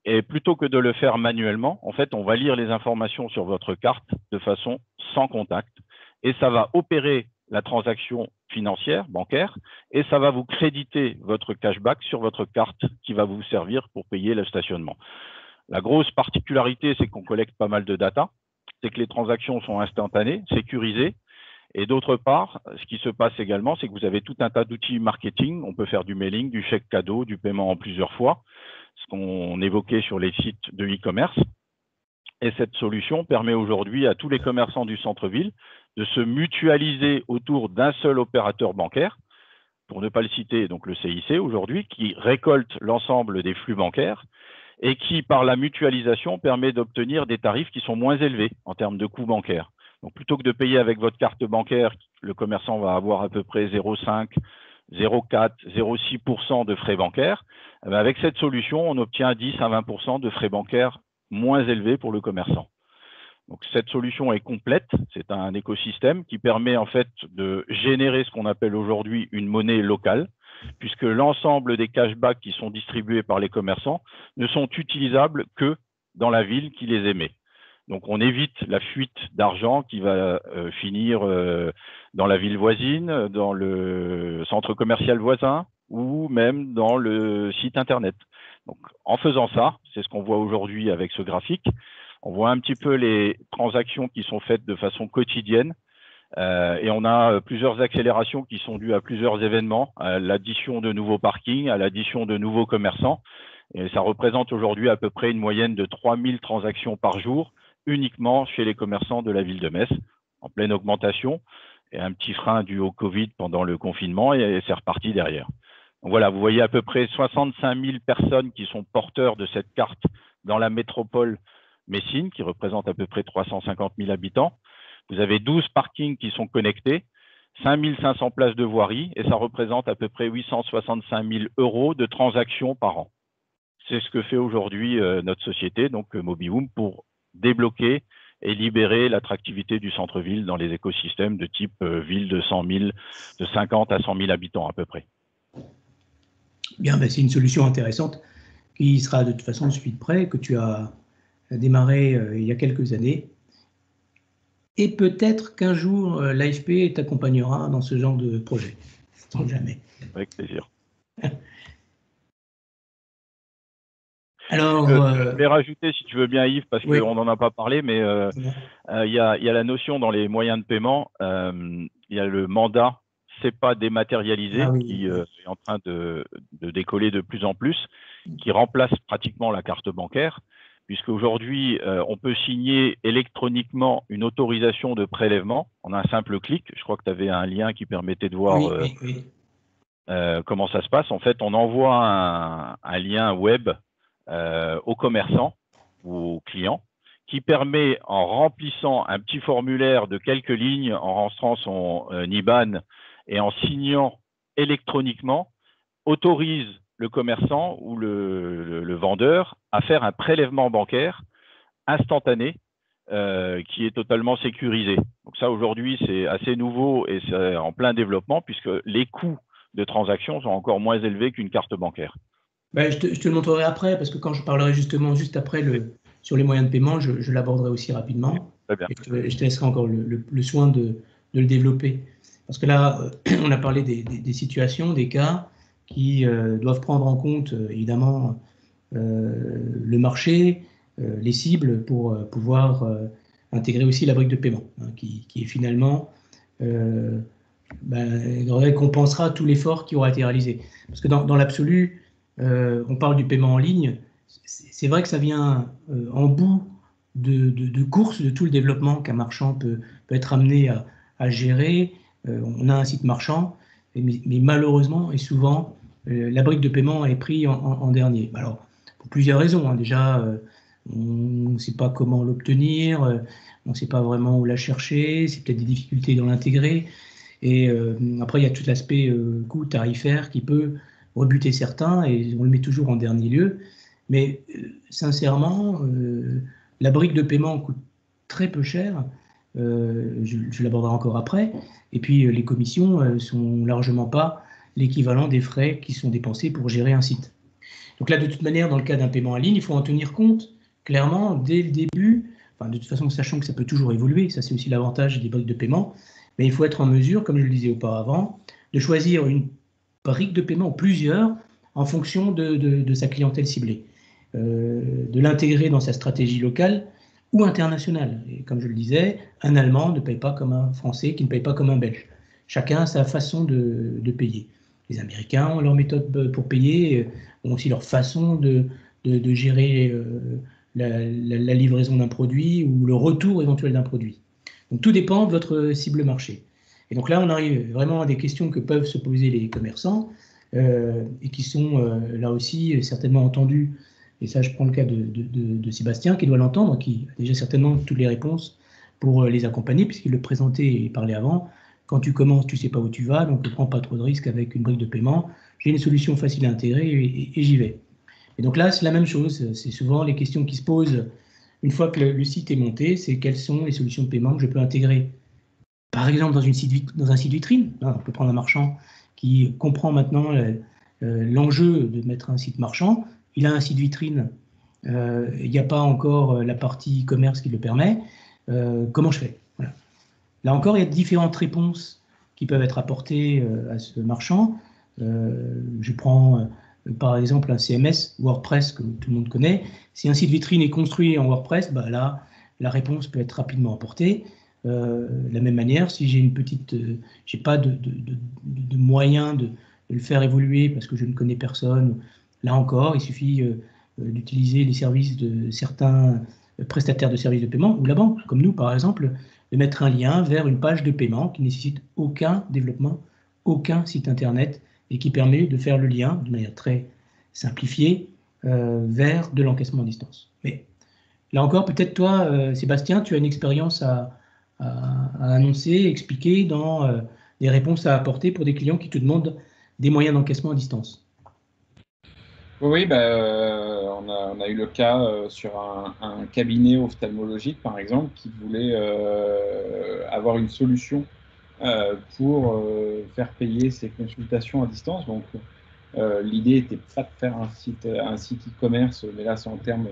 Et plutôt que de le faire manuellement, en fait, on va lire les informations sur votre carte de façon sans contact et ça va opérer la transaction financière, bancaire, et ça va vous créditer votre cashback sur votre carte qui va vous servir pour payer le stationnement. La grosse particularité, c'est qu'on collecte pas mal de data, c'est que les transactions sont instantanées, sécurisées, et d'autre part, ce qui se passe également, c'est que vous avez tout un tas d'outils marketing. On peut faire du mailing, du chèque cadeau, du paiement en plusieurs fois, ce qu'on évoquait sur les sites de e-commerce. Et cette solution permet aujourd'hui à tous les commerçants du centre-ville de se mutualiser autour d'un seul opérateur bancaire, pour ne pas le citer, donc le CIC aujourd'hui, qui récolte l'ensemble des flux bancaires et qui, par la mutualisation, permet d'obtenir des tarifs qui sont moins élevés en termes de coûts bancaires. Donc, plutôt que de payer avec votre carte bancaire, le commerçant va avoir à peu près 0,5, 0,4, 0,6% de frais bancaires. Avec cette solution, on obtient 10 à 20% de frais bancaires moins élevés pour le commerçant. Donc, cette solution est complète. C'est un écosystème qui permet en fait de générer ce qu'on appelle aujourd'hui une monnaie locale, puisque l'ensemble des cashbacks qui sont distribués par les commerçants ne sont utilisables que dans la ville qui les émet. Donc, on évite la fuite d'argent qui va finir dans la ville voisine, dans le centre commercial voisin ou même dans le site Internet. Donc, en faisant ça, c'est ce qu'on voit aujourd'hui avec ce graphique, on voit un petit peu les transactions qui sont faites de façon quotidienne et on a plusieurs accélérations qui sont dues à plusieurs événements, à l'addition de nouveaux parkings, à l'addition de nouveaux commerçants. Et ça représente aujourd'hui à peu près une moyenne de 3000 transactions par jour uniquement chez les commerçants de la ville de Metz, en pleine augmentation, et un petit frein dû au Covid pendant le confinement, et c'est reparti derrière. Donc voilà, vous voyez à peu près 65 000 personnes qui sont porteurs de cette carte dans la métropole Messine, qui représente à peu près 350 000 habitants. Vous avez 12 parkings qui sont connectés, 5 500 places de voirie, et ça représente à peu près 865 000 € de transactions par an. C'est ce que fait aujourd'hui notre société, donc Mobium, pour débloquer et libérer l'attractivité du centre-ville dans les écosystèmes de type ville de 100 000, de 50 à 100 000 habitants à peu près. Bien, ben, c'est une solution intéressante qui sera de toute façon suivie de près, que tu as démarré il y a quelques années. Et peut-être qu'un jour, l'AFP t'accompagnera dans ce genre de projet. Sans jamais. Avec plaisir. Alors, je vais rajouter, si tu veux bien, Yves, parce oui. qu'on n'en a pas parlé, mais il y a la notion dans les moyens de paiement, il y a le mandat CEPA dématérialisé qui est en train de décoller de plus en plus, qui remplace pratiquement la carte bancaire, puisqu'aujourd'hui, on peut signer électroniquement une autorisation de prélèvement en un simple clic. Je crois que tu avais un lien qui permettait de voir comment ça se passe. En fait, on envoie un lien web aux commerçants ou aux clients qui permet, en remplissant un petit formulaire de quelques lignes, en rentrant son IBAN et en signant électroniquement, autorise le commerçant ou le vendeur à faire un prélèvement bancaire instantané qui est totalement sécurisé. Donc ça, aujourd'hui, c'est assez nouveau et c'est en plein développement puisque les coûts de transaction sont encore moins élevés qu'une carte bancaire. Ben, je te le montrerai après, parce que quand je parlerai justement juste après sur les moyens de paiement, je l'aborderai aussi rapidement. Très bien. Et je te laisserai encore le soin de le développer. Parce que là, on a parlé des situations, des cas qui doivent prendre en compte, évidemment, le marché, les cibles, pour pouvoir intégrer aussi la brique de paiement, hein, qui est finalement récompensera tout l'effort qui aura été réalisé. Parce que dans l'absolu, on parle du paiement en ligne, c'est vrai que ça vient en bout de course de tout le développement qu'un marchand peut être amené à gérer. On a un site marchand, mais malheureusement et souvent, la brique de paiement est prise en dernier. Alors, pour plusieurs raisons, hein. Déjà, on ne sait pas comment l'obtenir, on ne sait pas vraiment où la chercher, c'est peut-être des difficultés dans l'intégrer. Et après, il y a tout l'aspect coût tarifaire qui peut rebuter certains, et on le met toujours en dernier lieu. Mais sincèrement, la brique de paiement coûte très peu cher, je l'aborderai encore après, et puis les commissions sont largement pas l'équivalent des frais qui sont dépensés pour gérer un site. Donc là, de toute manière, dans le cas d'un paiement en ligne, il faut en tenir compte clairement dès le début, enfin, de toute façon, sachant que ça peut toujours évoluer, ça c'est aussi l'avantage des briques de paiement, mais il faut être en mesure, comme je le disais auparavant, de choisir une brique de paiement ou plusieurs en fonction de sa clientèle ciblée, de l'intégrer dans sa stratégie locale ou internationale. Et comme je le disais, un Allemand ne paye pas comme un Français qui ne paye pas comme un Belge. Chacun a sa façon de payer. Les Américains ont leur méthode pour payer, ont aussi leur façon de gérer la livraison d'un produit ou le retour éventuel d'un produit. Donc tout dépend de votre cible marché. Et donc là, on arrive vraiment à des questions que peuvent se poser les commerçants et qui sont là aussi certainement entendues. Et ça, je prends le cas de Sébastien qui doit l'entendre, qui a déjà certainement toutes les réponses pour les accompagner, puisqu'il le présentait et parlait avant. Quand tu commences, tu ne sais pas où tu vas, donc ne prends pas trop de risques avec une brique de paiement. J'ai une solution facile à intégrer et j'y vais. Et donc là, c'est la même chose. C'est souvent les questions qui se posent une fois que le site est monté, c'est quelles sont les solutions de paiement que je peux intégrer. Par exemple, dans un site vitrine, on peut prendre un marchand qui comprend maintenant l'enjeu de mettre un site marchand. Il a un site vitrine, il n'y a pas encore la partie e-commerce qui le permet. Comment je fais? Voilà. Là encore, il y a différentes réponses qui peuvent être apportées à ce marchand. Je prends par exemple un CMS, WordPress, que tout le monde connaît. Si un site vitrine est construit en WordPress, bah là, la réponse peut être rapidement apportée. De la même manière, si j'ai j'ai pas de moyen de le faire évoluer parce que je ne connais personne, là encore, il suffit d'utiliser les services de certains prestataires de services de paiement ou la banque, comme nous par exemple, de mettre un lien vers une page de paiement qui ne nécessite aucun développement, aucun site internet et qui permet de faire le lien de manière très simplifiée vers de l'encaissement à distance. Mais là encore, peut-être toi, Sébastien, tu as une expérience à annoncer, expliquer dans des réponses à apporter pour des clients qui te demandent des moyens d'encaissement à distance. Oui, on a eu le cas sur un cabinet ophtalmologique, par exemple, qui voulait avoir une solution pour faire payer ses consultations à distance. Donc, l'idée était pas de faire un site e-commerce, mais là, c'est en termes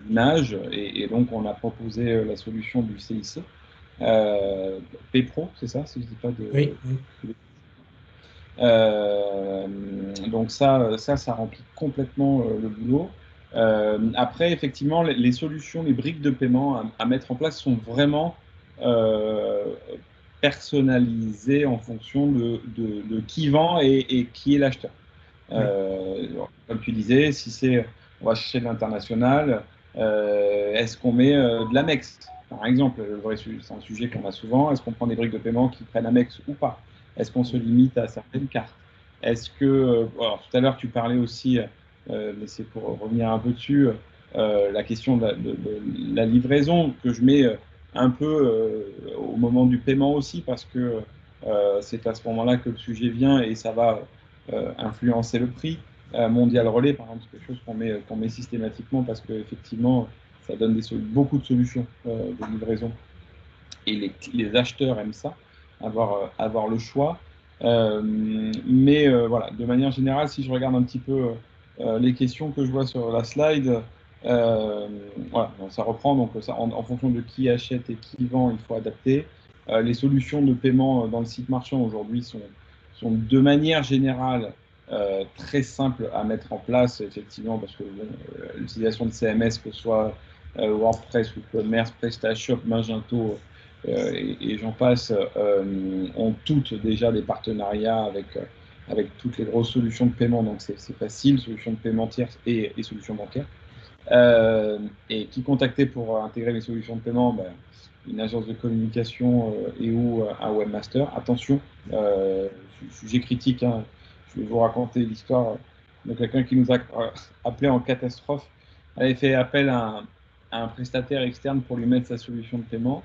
d'image. Et donc, on a proposé la solution du CIC. PPRO, c'est ça, si je dis pas de... Oui, oui. Donc ça remplit complètement le boulot. Après, effectivement, les solutions, les briques de paiement à mettre en place sont vraiment personnalisées en fonction de qui vend et qui est l'acheteur. Oui. Comme tu disais, on va chercher de l'international, est-ce qu'on met de l'Amex, par exemple, c'est un sujet qu'on a souvent, est-ce qu'on prend des briques de paiement qui prennent Amex ou pas? Est-ce qu'on se limite à certaines cartes? Est-ce que, alors, tout à l'heure tu parlais aussi, mais c'est pour revenir un peu dessus, la question de la livraison que je mets un peu au moment du paiement aussi, parce que c'est à ce moment-là que le sujet vient et ça va influencer le prix. Mondial Relais, par exemple, c'est quelque chose qu'on met systématiquement parce qu'effectivement, ça donne beaucoup de solutions de livraison. Et les acheteurs aiment ça, avoir le choix. Voilà, de manière générale, si je regarde un petit peu les questions que je vois sur la slide, voilà, ça reprend. Donc, en fonction de qui achète et qui vend, il faut adapter. Les solutions de paiement dans le site marchand aujourd'hui sont de manière générale très simples à mettre en place, effectivement, parce que l'utilisation de CMS, que ce soit WordPress ou Commerce, PrestaShop, Magento, et j'en passe, ont toutes déjà des partenariats avec toutes les grosses solutions de paiement. Donc, c'est facile, solutions de paiement tierces et solutions bancaires. Et qui contacter pour intégrer les solutions de paiement? Une agence de communication et ou un webmaster. Attention, sujet critique, hein. Je vais vous raconter l'histoire de quelqu'un qui nous a appelé en catastrophe. Elle avait fait appel à un prestataire externe pour lui mettre sa solution de paiement,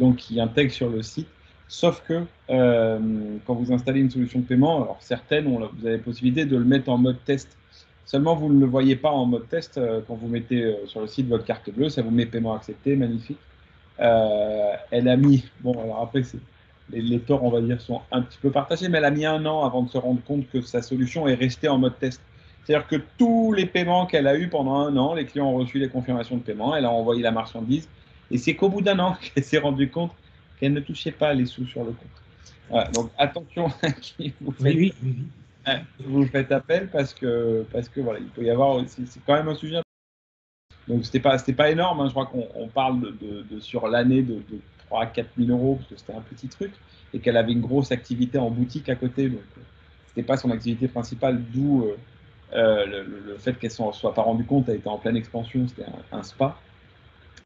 donc qui intègre sur le site. Sauf que quand vous installez une solution de paiement, alors certaines, vous avez la possibilité de le mettre en mode test. Seulement, vous ne le voyez pas en mode test quand vous mettez sur le site votre carte bleue, ça vous met paiement accepté, magnifique. Elle a mis, bon, alors après, les torts, on va dire, sont un petit peu partagés, mais elle a mis 1 an avant de se rendre compte que sa solution est restée en mode test. C'est-à-dire que tous les paiements qu'elle a eus pendant 1 an, les clients ont reçu les confirmations de paiement, elle a envoyé la marchandise, et c'est qu'au bout d'1 an qu'elle s'est rendue compte qu'elle ne touchait pas les sous sur le compte. Voilà, donc attention à qui Oui, oui, oui. vous faites appel parce que voilà, il peut y avoir aussi, c'est quand même un sujet. Donc c'était pas énorme, hein. Je crois qu'on parle sur l'année de 3 à 4 000 euros, parce que c'était un petit truc, et qu'elle avait une grosse activité en boutique à côté, donc c'était pas son activité principale, d'où le fait qu'elle ne soit pas rendue compte. Elle était en pleine expansion, c'était un spa.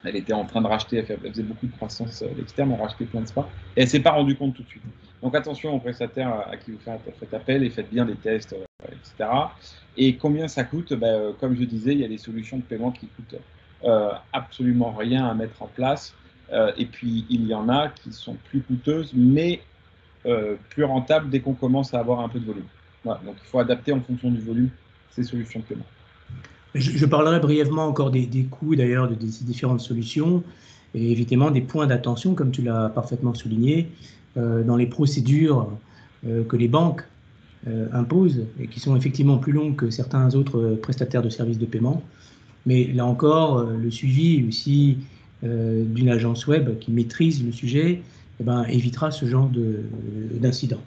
Elle était en train de racheter, elle faisait beaucoup de croissance externe, elle rachetait plein de spas, et elle ne s'est pas rendue compte tout de suite. Donc attention aux prestataires à qui vous faites appel, et faites bien des tests, etc. Et combien ça coûte? Comme je disais, il y a des solutions de paiement qui coûtent absolument rien à mettre en place, et puis il y en a qui sont plus coûteuses, mais plus rentables dès qu'on commence à avoir un peu de volume. Voilà, donc il faut adapter en fonction du volume ces solutions de paiement. Je parlerai brièvement encore des coûts d'ailleurs de ces différentes solutions et évidemment des points d'attention, comme tu l'as parfaitement souligné, dans les procédures que les banques imposent et qui sont effectivement plus longues que certains autres prestataires de services de paiement. Mais là encore, le suivi aussi d'une agence web qui maîtrise le sujet évitera ce genre d'incident.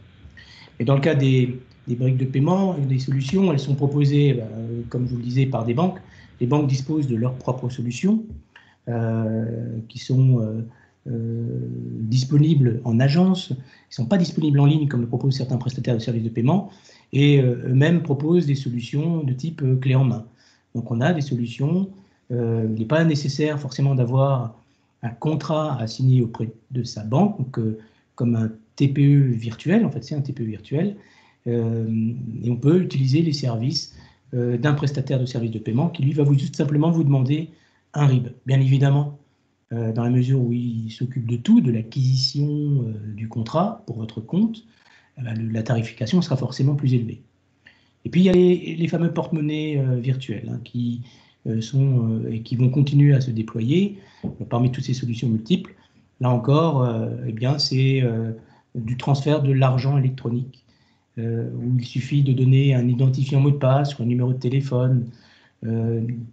Et dans le cas des briques de paiement, des solutions, elles sont proposées, comme je vous le disais, par des banques. Les banques disposent de leurs propres solutions qui sont disponibles en agence, qui ne sont pas disponibles en ligne comme le proposent certains prestataires de services de paiement, et eux-mêmes proposent des solutions de type clé en main. Donc on a des solutions, il n'est pas nécessaire forcément d'avoir un contrat à signer auprès de sa banque, donc, comme un TPE virtuel, en fait c'est un TPE virtuel, et on peut utiliser les services d'un prestataire de services de paiement qui lui va juste simplement vous demander un RIB. Bien évidemment, dans la mesure où il s'occupe de tout, de l'acquisition du contrat pour votre compte, la tarification sera forcément plus élevée. Et puis il y a les fameux porte-monnaies virtuels qui sont et qui vont continuer à se déployer parmi toutes ces solutions multiples. Là encore, eh bien, c'est du transfert de l'argent électronique, où il suffit de donner un identifiant mot de passe ou un numéro de téléphone,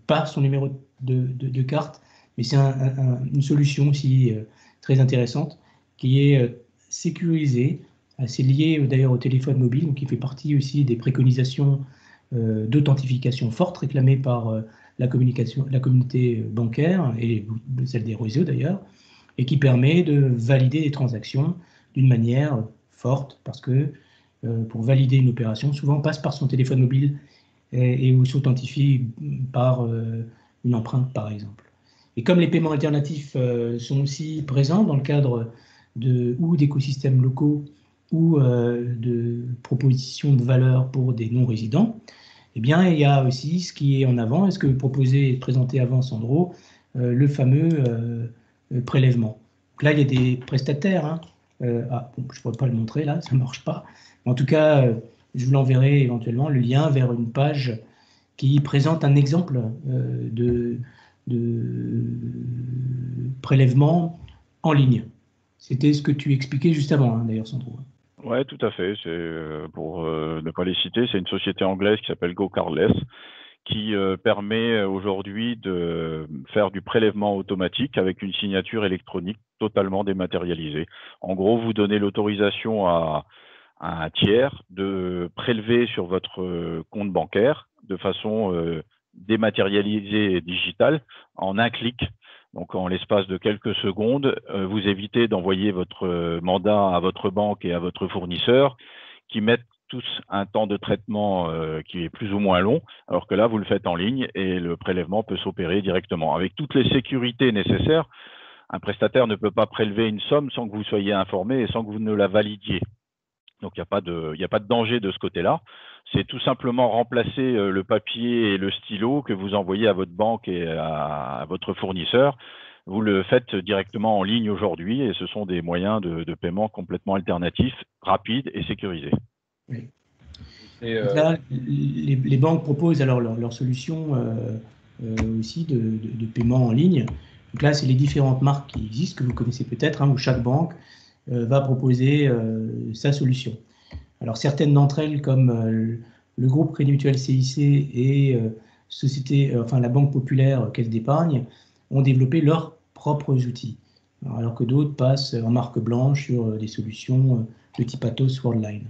pas son numéro de carte, mais c'est une solution aussi très intéressante qui est sécurisée, assez liée d'ailleurs au téléphone mobile, donc qui fait partie aussi des préconisations d'authentification forte réclamées par la communauté bancaire et celle des réseaux d'ailleurs, et qui permet de valider les transactions d'une manière forte, parce que pour valider une opération, souvent on passe par son téléphone mobile et on s'authentifie par une empreinte, par exemple. Et comme les paiements alternatifs sont aussi présents dans le cadre ou d'écosystèmes locaux ou de propositions de valeur pour des non-résidents, eh bien, il y a aussi ce qui est en avant, et ce que proposait et présentait avant Sandro, le fameux prélèvement. Donc là, il y a des prestataires. Bon, je ne pourrais pas le montrer là, ça ne marche pas. En tout cas, je vous l'enverrai éventuellement, le lien vers une page qui présente un exemple de prélèvement en ligne. C'était ce que tu expliquais juste avant, d'ailleurs, Sandro. Ouais, tout à fait. C'est pour ne pas les citer, c'est une société anglaise qui s'appelle GoCardless qui permet aujourd'hui de faire du prélèvement automatique avec une signature électronique totalement dématérialisée. En gros, vous donnez l'autorisation à un tiers de prélever sur votre compte bancaire de façon dématérialisée et digitale en un clic. Donc, en l'espace de quelques secondes, vous évitez d'envoyer votre mandat à votre banque et à votre fournisseur qui mettent tous un temps de traitement qui est plus ou moins long, alors que là, vous le faites en ligne et le prélèvement peut s'opérer directement. Avec toutes les sécurités nécessaires, un prestataire ne peut pas prélever une somme sans que vous soyez informé et sans que vous ne la validiez. Donc, il n'y a pas de danger de ce côté-là. C'est tout simplement remplacer le papier et le stylo que vous envoyez à votre banque et à votre fournisseur. Vous le faites directement en ligne aujourd'hui et ce sont des moyens de paiement complètement alternatifs, rapides et sécurisés. Oui. Là, les banques proposent alors leur solution aussi de paiement en ligne. Donc là, c'est les différentes marques qui existent, que vous connaissez peut-être, où chaque banque va proposer sa solution. Alors certaines d'entre elles, comme le groupe Crédit Mutuel CIC et la Banque Populaire Caisse d'Épargne, ont développé leurs propres outils, alors que d'autres passent en marque blanche sur des solutions de type Atos Worldline.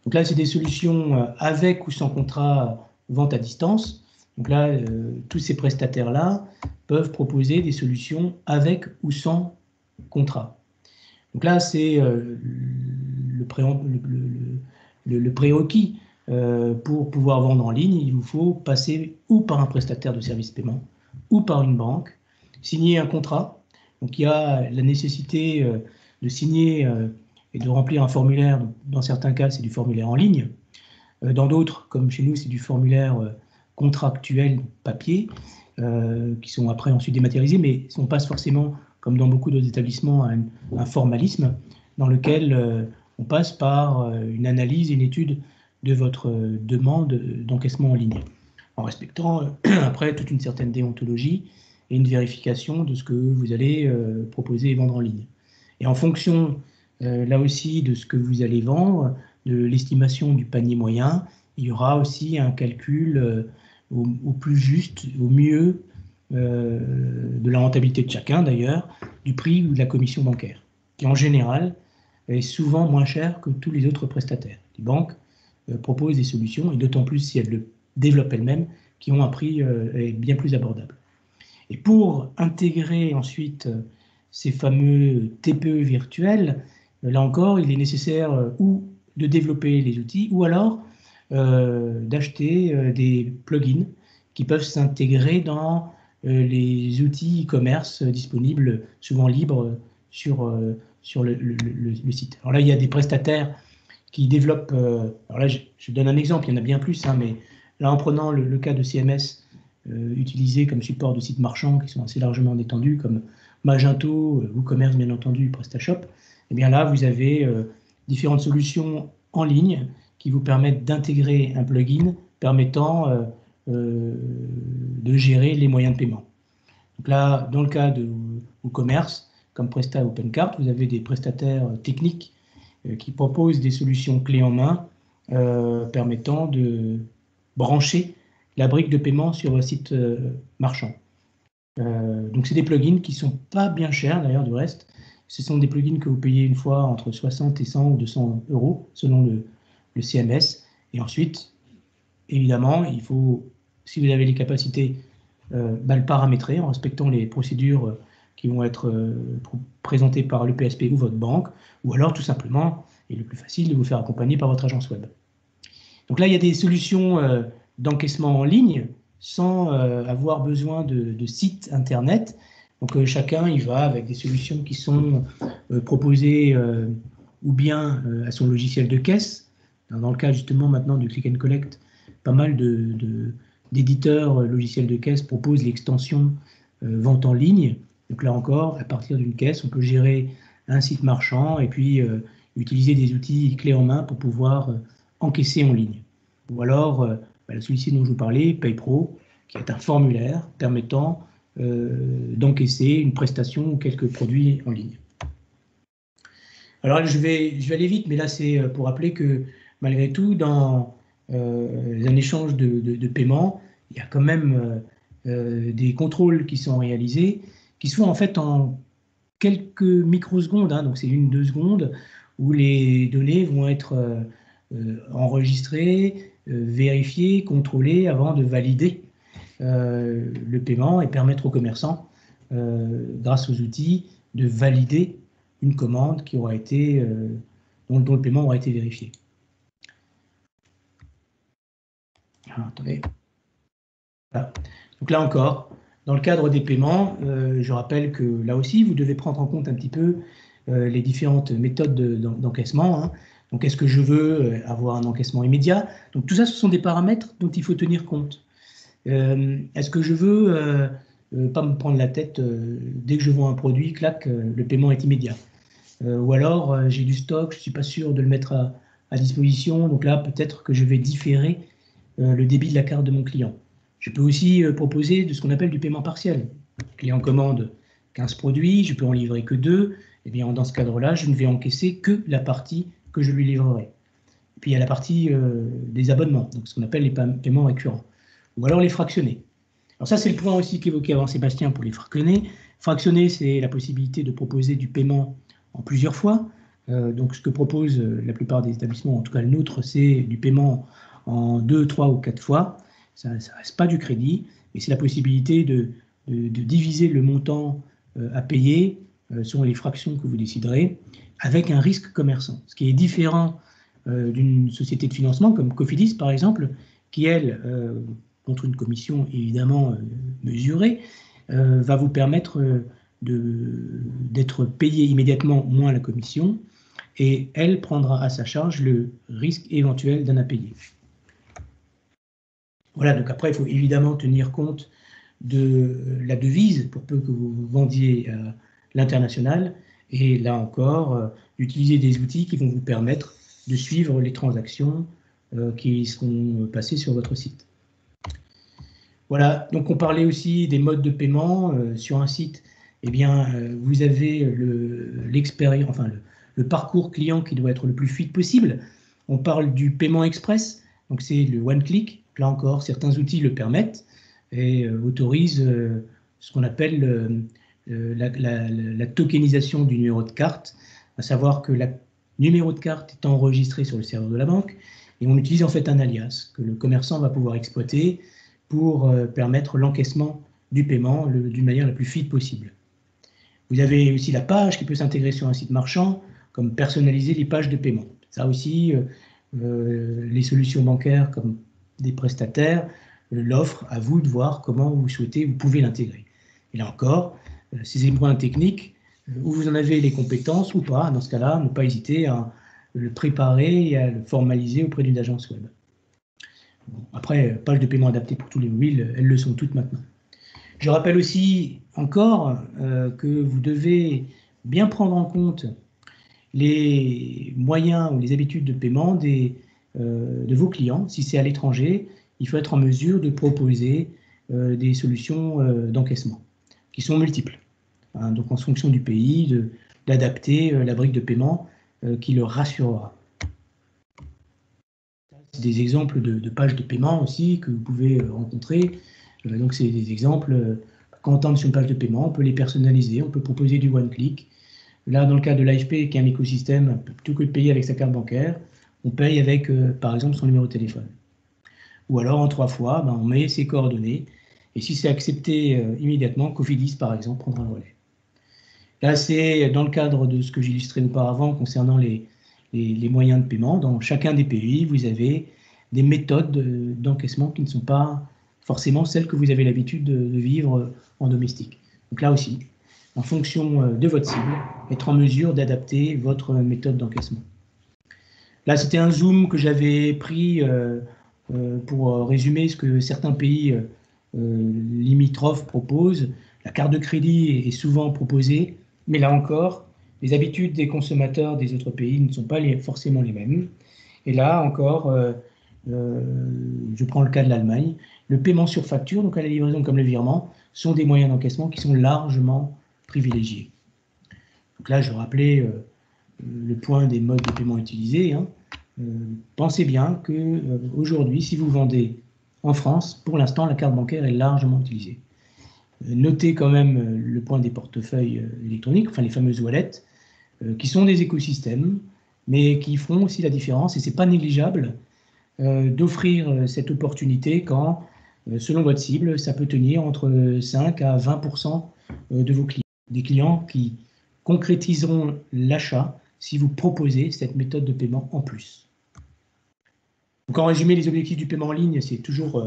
Donc là, c'est des solutions avec ou sans contrat vente à distance. Donc là, tous ces prestataires-là peuvent proposer des solutions avec ou sans contrat. Donc là, c'est le prérequis pour pouvoir vendre en ligne. Il vous faut passer ou par un prestataire de services paiement ou par une banque, signer un contrat. Donc il y a la nécessité de signer et de remplir un formulaire. Dans certains cas, c'est du formulaire en ligne. Dans d'autres, comme chez nous, c'est du formulaire contractuel papier, qui sont après ensuite dématérialisés, mais ne sont pas forcément, comme dans beaucoup d'autres établissements, un formalisme dans lequel on passe par une analyse et une étude de votre demande d'encaissement en ligne, en respectant après toute une certaine déontologie et une vérification de ce que vous allez proposer et vendre en ligne. Et en fonction, là aussi, de ce que vous allez vendre, de l'estimation du panier moyen, il y aura aussi un calcul au plus juste, au mieux, de la rentabilité de chacun d'ailleurs, du prix ou de la commission bancaire, qui en général est souvent moins cher que tous les autres prestataires. Les banques proposent des solutions, et d'autant plus si elles le développent elles-mêmes, qui ont un prix bien plus abordable. Et pour intégrer ensuite ces fameux TPE virtuels, là encore, il est nécessaire ou de développer les outils, ou alors d'acheter des plugins qui peuvent s'intégrer dans les outils e-commerce disponibles, souvent libres, sur le site. Alors là, il y a des prestataires qui développent... alors là, je donne un exemple, il y en a bien plus, mais là, en prenant le cas de CMS utilisés comme support de sites marchands qui sont assez largement étendus, comme Magento, WooCommerce, bien entendu, PrestaShop, et bien là, vous avez différentes solutions en ligne qui vous permettent d'intégrer un plugin permettant de gérer les moyens de paiement. Donc là, dans le cas de WooCommerce, comme Presta OpenCart, vous avez des prestataires techniques qui proposent des solutions clés en main permettant de brancher la brique de paiement sur un site marchand. Donc c'est des plugins qui ne sont pas bien chers d'ailleurs du reste. Ce sont des plugins que vous payez une fois entre 60 et 100 ou 200 euros selon le CMS. Et ensuite, évidemment, il faut, si vous avez les capacités, le paramétrer en respectant les procédures qui vont être présentées par le PSP ou votre banque, ou alors tout simplement, et le plus facile, de vous faire accompagner par votre agence web. Donc là, il y a des solutions d'encaissement en ligne sans avoir besoin de sites internet. Donc chacun il va avec des solutions qui sont proposées ou bien à son logiciel de caisse. Dans le cas justement maintenant du Click and Collect, pas mal d'éditeurs logiciels de caisse proposent l'extension vente en ligne. Donc là encore, à partir d'une caisse, on peut gérer un site marchand et puis utiliser des outils clés en main pour pouvoir encaisser en ligne. Ou alors, celui-ci dont je vous parlais, PayPro, qui est un formulaire permettant d'encaisser une prestation ou quelques produits en ligne. Alors je vais aller vite, mais là c'est pour rappeler que malgré tout, dans un échange de paiement, il y a quand même des contrôles qui sont réalisés, qui sont en fait en quelques microsecondes, hein, donc c'est 1-2 secondes, où les données vont être enregistrées, vérifiées, contrôlées avant de valider le paiement et permettre aux commerçants, grâce aux outils, de valider une commande qui aura été, dont le paiement aura été vérifié. Alors, attendez. Voilà. Donc là encore, dans le cadre des paiements, je rappelle que là aussi, vous devez prendre en compte un petit peu les différentes méthodes d'encaissement. Hein. Donc, est-ce que je veux avoir un encaissement immédiat? Donc, tout ça, ce sont des paramètres dont il faut tenir compte. Est-ce que je veux pas me prendre la tête dès que je vends un produit, clac, le paiement est immédiat. Ou alors, j'ai du stock, je ne suis pas sûr de le mettre à disposition. Donc là, peut-être que je vais différer le débit de la carte de mon client. Je peux aussi proposer de ce qu'on appelle du paiement partiel. Le client commande 15 produits, je peux en livrer que 2. Eh bien, dans ce cadre-là, je ne vais encaisser que la partie que je lui livrerai. Et puis, il y a la partie des abonnements, donc ce qu'on appelle les paiements récurrents. Ou alors les fractionnés. Alors ça, c'est le point aussi qu'évoquait avant Sébastien pour les fractionnés. Fractionner, c'est la possibilité de proposer du paiement en plusieurs fois. Donc, ce que proposent la plupart des établissements, en tout cas le nôtre, c'est du paiement en 2, 3 ou 4 fois. Ça ne reste pas du crédit, mais c'est la possibilité de diviser le montant à payer selon les fractions que vous déciderez, avec un risque commerçant. Ce qui est différent d'une société de financement comme Cofidis, par exemple, qui, elle, contre une commission évidemment mesurée, va vous permettre d'être payé immédiatement moins la commission, et elle prendra à sa charge le risque éventuel d'un impayé. Voilà, donc après, il faut évidemment tenir compte de la devise, pour peu que vous vendiez à l'international, et là encore, d'utiliser des outils qui vont vous permettre de suivre les transactions qui seront passées sur votre site. Voilà, donc on parlait aussi des modes de paiement. Sur un site, eh bien, vous avez l'expérience, enfin le parcours client qui doit être le plus fluide possible. On parle du paiement express, donc c'est le one-click. Là encore, certains outils le permettent et autorisent ce qu'on appelle la tokenisation du numéro de carte, à savoir que le numéro de carte est enregistré sur le serveur de la banque et on utilise en fait un alias que le commerçant va pouvoir exploiter pour permettre l'encaissement du paiement d'une manière la plus fluide possible. Vous avez aussi la page qui peut s'intégrer sur un site marchand, comme personnaliser les pages de paiement. Ça aussi, les solutions bancaires comme des prestataires l'offrent à vous de voir comment vous souhaitez, vous pouvez l'intégrer. Et là encore, c'est des points techniques où vous en avez les compétences ou pas. Dans ce cas-là, ne pas hésiter à le préparer et à le formaliser auprès d'une agence web. Bon, après, pages de paiement adaptées pour tous les mobiles, elles le sont toutes maintenant. Je rappelle aussi encore que vous devez bien prendre en compte les moyens ou les habitudes de paiement des de vos clients. Si c'est à l'étranger, il faut être en mesure de proposer des solutions d'encaissement qui sont multiples. Hein, donc en fonction du pays, d'adapter la brique de paiement qui le rassurera. C'est des exemples de pages de paiement aussi que vous pouvez rencontrer. Donc c'est des exemples, quand on tombe sur une page de paiement, on peut les personnaliser, on peut proposer du one-click. Là, dans le cas de l'AFP, qui est un écosystème, plutôt que de payer avec sa carte bancaire, on paye avec, par exemple, son numéro de téléphone. Ou alors, en 3 fois, on met ses coordonnées. Et si c'est accepté immédiatement, Cofidis, par exemple, prendra le relais. Là, c'est dans le cadre de ce que j'illustrais auparavant concernant les moyens de paiement. Dans chacun des pays, vous avez des méthodes d'encaissement qui ne sont pas forcément celles que vous avez l'habitude de vivre en domestique. Donc là aussi, en fonction de votre cible, être en mesure d'adapter votre méthode d'encaissement. Là, c'était un zoom que j'avais pris pour résumer ce que certains pays limitrophes proposent. La carte de crédit est souvent proposée, mais là encore, les habitudes des consommateurs des autres pays ne sont pas forcément les mêmes. Et là encore, je prends le cas de l'Allemagne, le paiement sur facture, donc à la livraison comme le virement, sont des moyens d'encaissement qui sont largement privilégiés. Donc là, je rappelais le point des modes de paiement utilisés. Hein. Pensez bien qu'aujourd'hui, si vous vendez en France, pour l'instant, la carte bancaire est largement utilisée. Notez quand même le point des portefeuilles électroniques, enfin les fameuses wallets, qui sont des écosystèmes, mais qui font aussi la différence, et ce n'est pas négligeable d'offrir cette opportunité quand, selon votre cible, ça peut tenir entre 5 à 20% de vos clients. Des clients qui concrétiseront l'achat si vous proposez cette méthode de paiement en plus. Donc en résumé, les objectifs du paiement en ligne, c'est toujours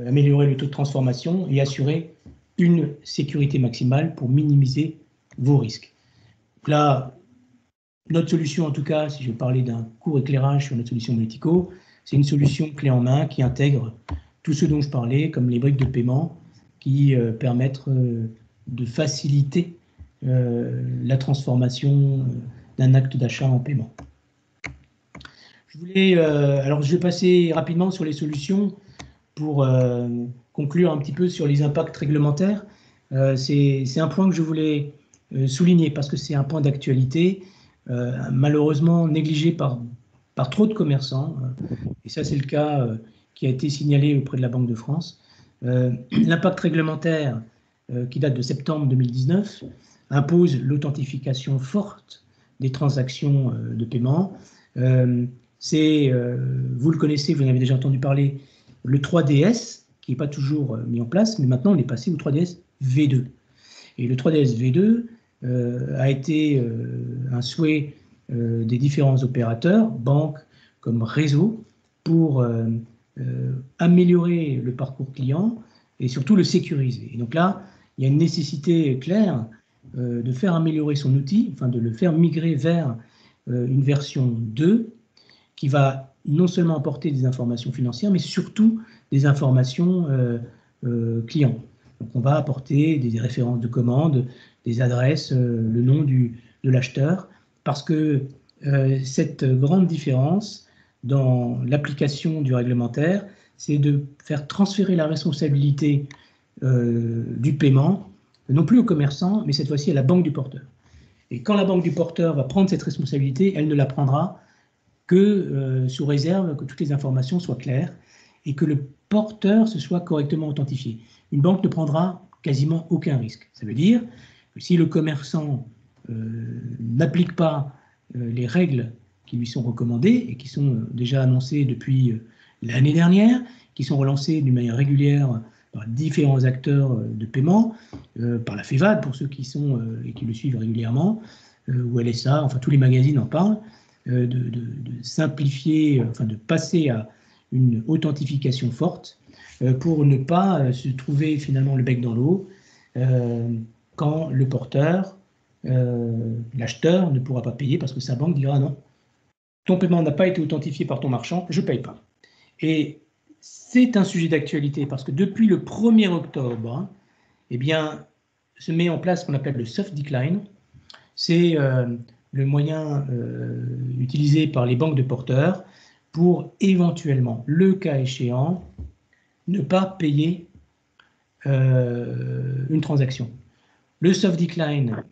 améliorer le taux de transformation et assurer une sécurité maximale pour minimiser vos risques. Donc là, notre solution, en tout cas, si je veux parler d'un court éclairage sur notre solution Monético, c'est une solution clé en main qui intègre tout ce dont je parlais, comme les briques de paiement, qui permettent de faciliter la transformation d'un acte d'achat en paiement. Alors je vais passer rapidement sur les solutions pour conclure un petit peu sur les impacts réglementaires. C'est un point que je voulais souligner parce que c'est un point d'actualité, malheureusement négligé par trop de commerçants, et ça c'est le cas qui a été signalé auprès de la Banque de France. L'impact réglementaire qui date de septembre 2019 impose l'authentification forte des transactions de paiement. Vous le connaissez, vous en avez déjà entendu parler, le 3DS, qui n'est pas toujours mis en place, mais maintenant on est passé au 3DS V2. Et le 3DS V2 a été un souhait des différents opérateurs, banques comme réseaux, pour améliorer le parcours client et surtout le sécuriser. Et donc là, il y a une nécessité claire de faire améliorer son outil, enfin de le faire migrer vers une version 2 qui va non seulement apporter des informations financières, mais surtout des informations clients. Donc on va apporter des références de commandes, des adresses, le nom de l'acheteur, parce que cette grande différence dans l'application du réglementaire, c'est de faire transférer la responsabilité du paiement, non plus au commerçant, mais cette fois-ci à la banque du porteur. Et quand la banque du porteur va prendre cette responsabilité, elle ne la prendra que sous réserve que toutes les informations soient claires et que le porteur se soit correctement authentifié. Une banque ne prendra quasiment aucun risque. Ça veut dire que si le commerçant n'applique pas les règles qui lui sont recommandées et qui sont déjà annoncées depuis l'année dernière, qui sont relancées d'une manière régulière par différents acteurs de paiement, par la FEVAD pour ceux qui sont et qui le suivent régulièrement, ou LSA, enfin tous les magazines en parlent, de simplifier, enfin de passer à une authentification forte pour ne pas se trouver finalement le bec dans l'eau quand le porteur, l'acheteur ne pourra pas payer parce que sa banque dira non, ton paiement n'a pas été authentifié par ton marchand, je ne paye pas. Et c'est un sujet d'actualité parce que depuis le 1er octobre, eh bien, se met en place ce qu'on appelle le soft decline. C'est le moyen utilisé par les banques de porteurs pour éventuellement, le cas échéant, ne pas payer une transaction. Le soft decline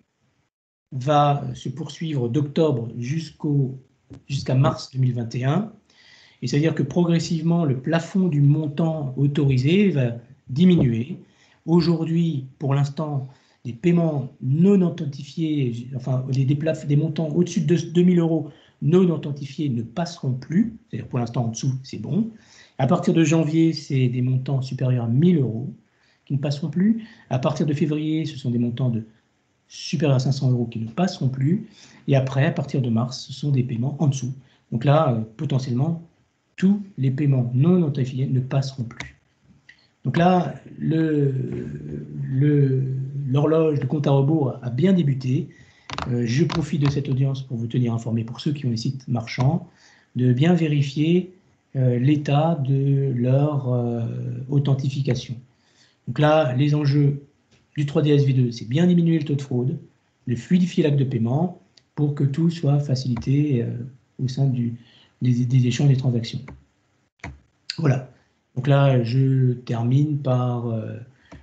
va se poursuivre d'octobre jusqu'à mars 2021. Et c'est-à-dire que progressivement, le plafond du montant autorisé va diminuer. Aujourd'hui, pour l'instant, des paiements non authentifiés, enfin des montants au-dessus de 2 000 € non authentifiés ne passeront plus. C'est-à-dire pour l'instant, en dessous, c'est bon. À partir de janvier, c'est des montants supérieurs à 1 000 € qui ne passeront plus. À partir de février, ce sont des montants supérieurs à 500 € qui ne passeront plus. Et après, à partir de mars, ce sont des paiements en dessous. Donc là, potentiellement, tous les paiements non authentifiés ne passeront plus. Donc là, l'horloge de compte à rebours a bien débuté. Je profite de cette audience pour vous tenir informé, pour ceux qui ont les sites marchands, de bien vérifier l'état de leur authentification. Donc là, les enjeux du 3DSV2, c'est bien diminuer le taux de fraude, de fluidifier l'acte de paiement pour que tout soit facilité au sein des échanges des transactions. Voilà. Donc là, je termine par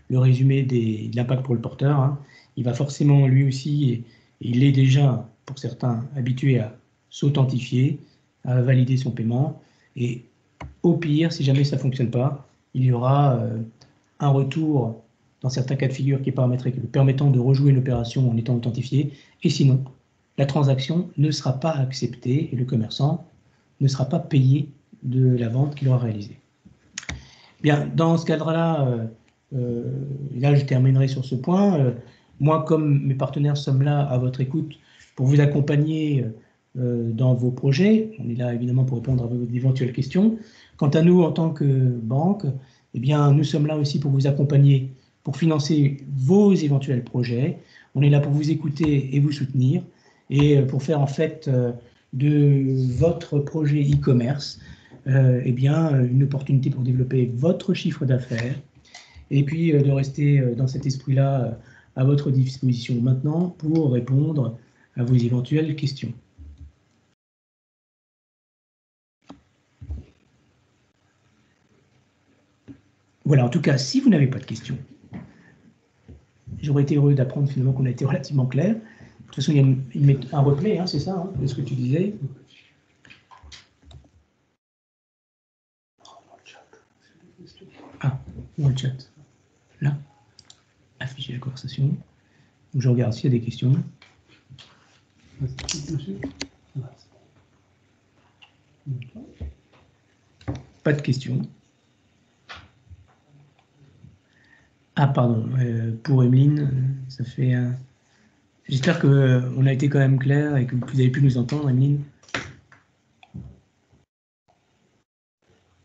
le résumé de l'impact pour le porteur. Hein. Il va forcément, lui aussi, et il est déjà, pour certains, habitué à s'authentifier, à valider son paiement. Et au pire, si jamais ça ne fonctionne pas, il y aura un retour, dans certains cas de figure, qui est paramétrique, le permettant de rejouer une opération en étant authentifié. Et sinon, la transaction ne sera pas acceptée et le commerçant ne sera pas payé de la vente qu'il aura réalisée. Bien, dans ce cadre-là, là je terminerai sur ce point. Moi, comme mes partenaires, sommes là à votre écoute pour vous accompagner dans vos projets. On est là évidemment pour répondre à vos éventuelles questions. Quant à nous, en tant que banque, eh bien, nous sommes là aussi pour vous accompagner, pour financer vos éventuels projets. On est là pour vous écouter et vous soutenir, et pour faire en fait de votre projet e-commerce eh bien, une opportunité pour développer votre chiffre d'affaires, et puis de rester dans cet esprit-là à votre disposition maintenant pour répondre à vos éventuelles questions. Voilà, en tout cas, si vous n'avez pas de questions, j'aurais été heureux d'apprendre finalement qu'on a été relativement clair. De toute façon, il y a un replay, hein, c'est ça, hein, de ce que tu disais. Ah, dans le chat. Là, afficher la conversation. Donc, je regarde s'il y a des questions. Pas de questions. Ah, pardon, pour Emeline, ça fait... J'espère qu'on a été quand même clair et que vous avez pu nous entendre, Emeline.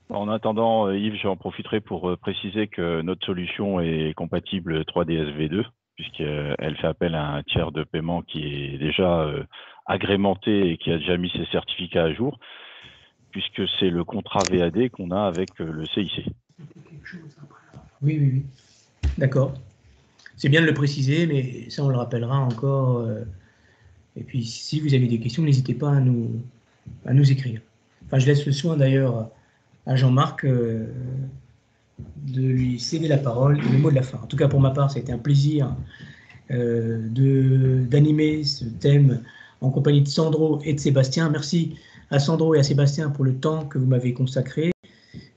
En attendant, Yves, j'en profiterai pour préciser que notre solution est compatible 3DSV2, puisqu'elle fait appel à un tiers de paiement qui est déjà agrémenté et qui a déjà mis ses certificats à jour, puisque c'est le contrat VAD qu'on a avec le CIC. Oui, oui, oui. D'accord. C'est bien de le préciser, mais ça, on le rappellera encore. Et puis, si vous avez des questions, n'hésitez pas à nous écrire. Enfin, je laisse le soin, d'ailleurs, à Jean-Marc de lui céder la parole et le mot de la fin. En tout cas, pour ma part, ça a été un plaisir d'animer ce thème en compagnie de Sandro et de Sébastien. Merci à Sandro et à Sébastien pour le temps que vous m'avez consacré.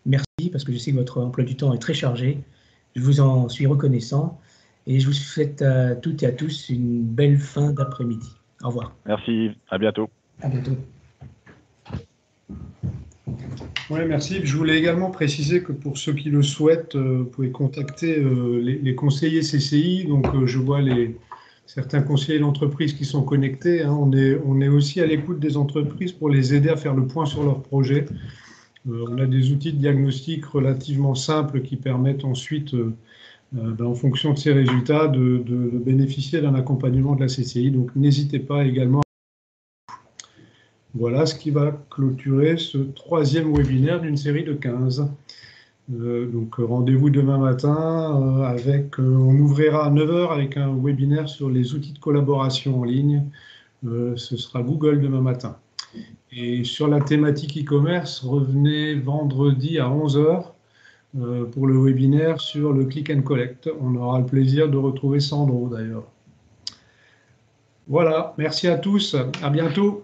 Merci, parce que je sais que votre emploi du temps est très chargé. Je vous en suis reconnaissant et je vous souhaite à toutes et à tous une belle fin d'après-midi. Au revoir. Merci, à bientôt. À bientôt. Oui, merci. Je voulais également préciser que pour ceux qui le souhaitent, vous pouvez contacter les conseillers CCI. Donc, je vois certains conseillers d'entreprise qui sont connectés. Hein. On est aussi à l'écoute des entreprises pour les aider à faire le point sur leurs projets. On a des outils de diagnostic relativement simples qui permettent ensuite, en fonction de ces résultats, de bénéficier d'un accompagnement de la CCI. Donc, n'hésitez pas également. Voilà ce qui va clôturer ce 3e webinaire d'une série de 15. Donc, rendez-vous demain matin on ouvrira à 9 h avec un webinaire sur les outils de collaboration en ligne. Ce sera Google demain matin. Et sur la thématique e-commerce, revenez vendredi à 11 h pour le webinaire sur le click and collect. On aura le plaisir de retrouver Sandro d'ailleurs. Voilà, merci à tous, à bientôt.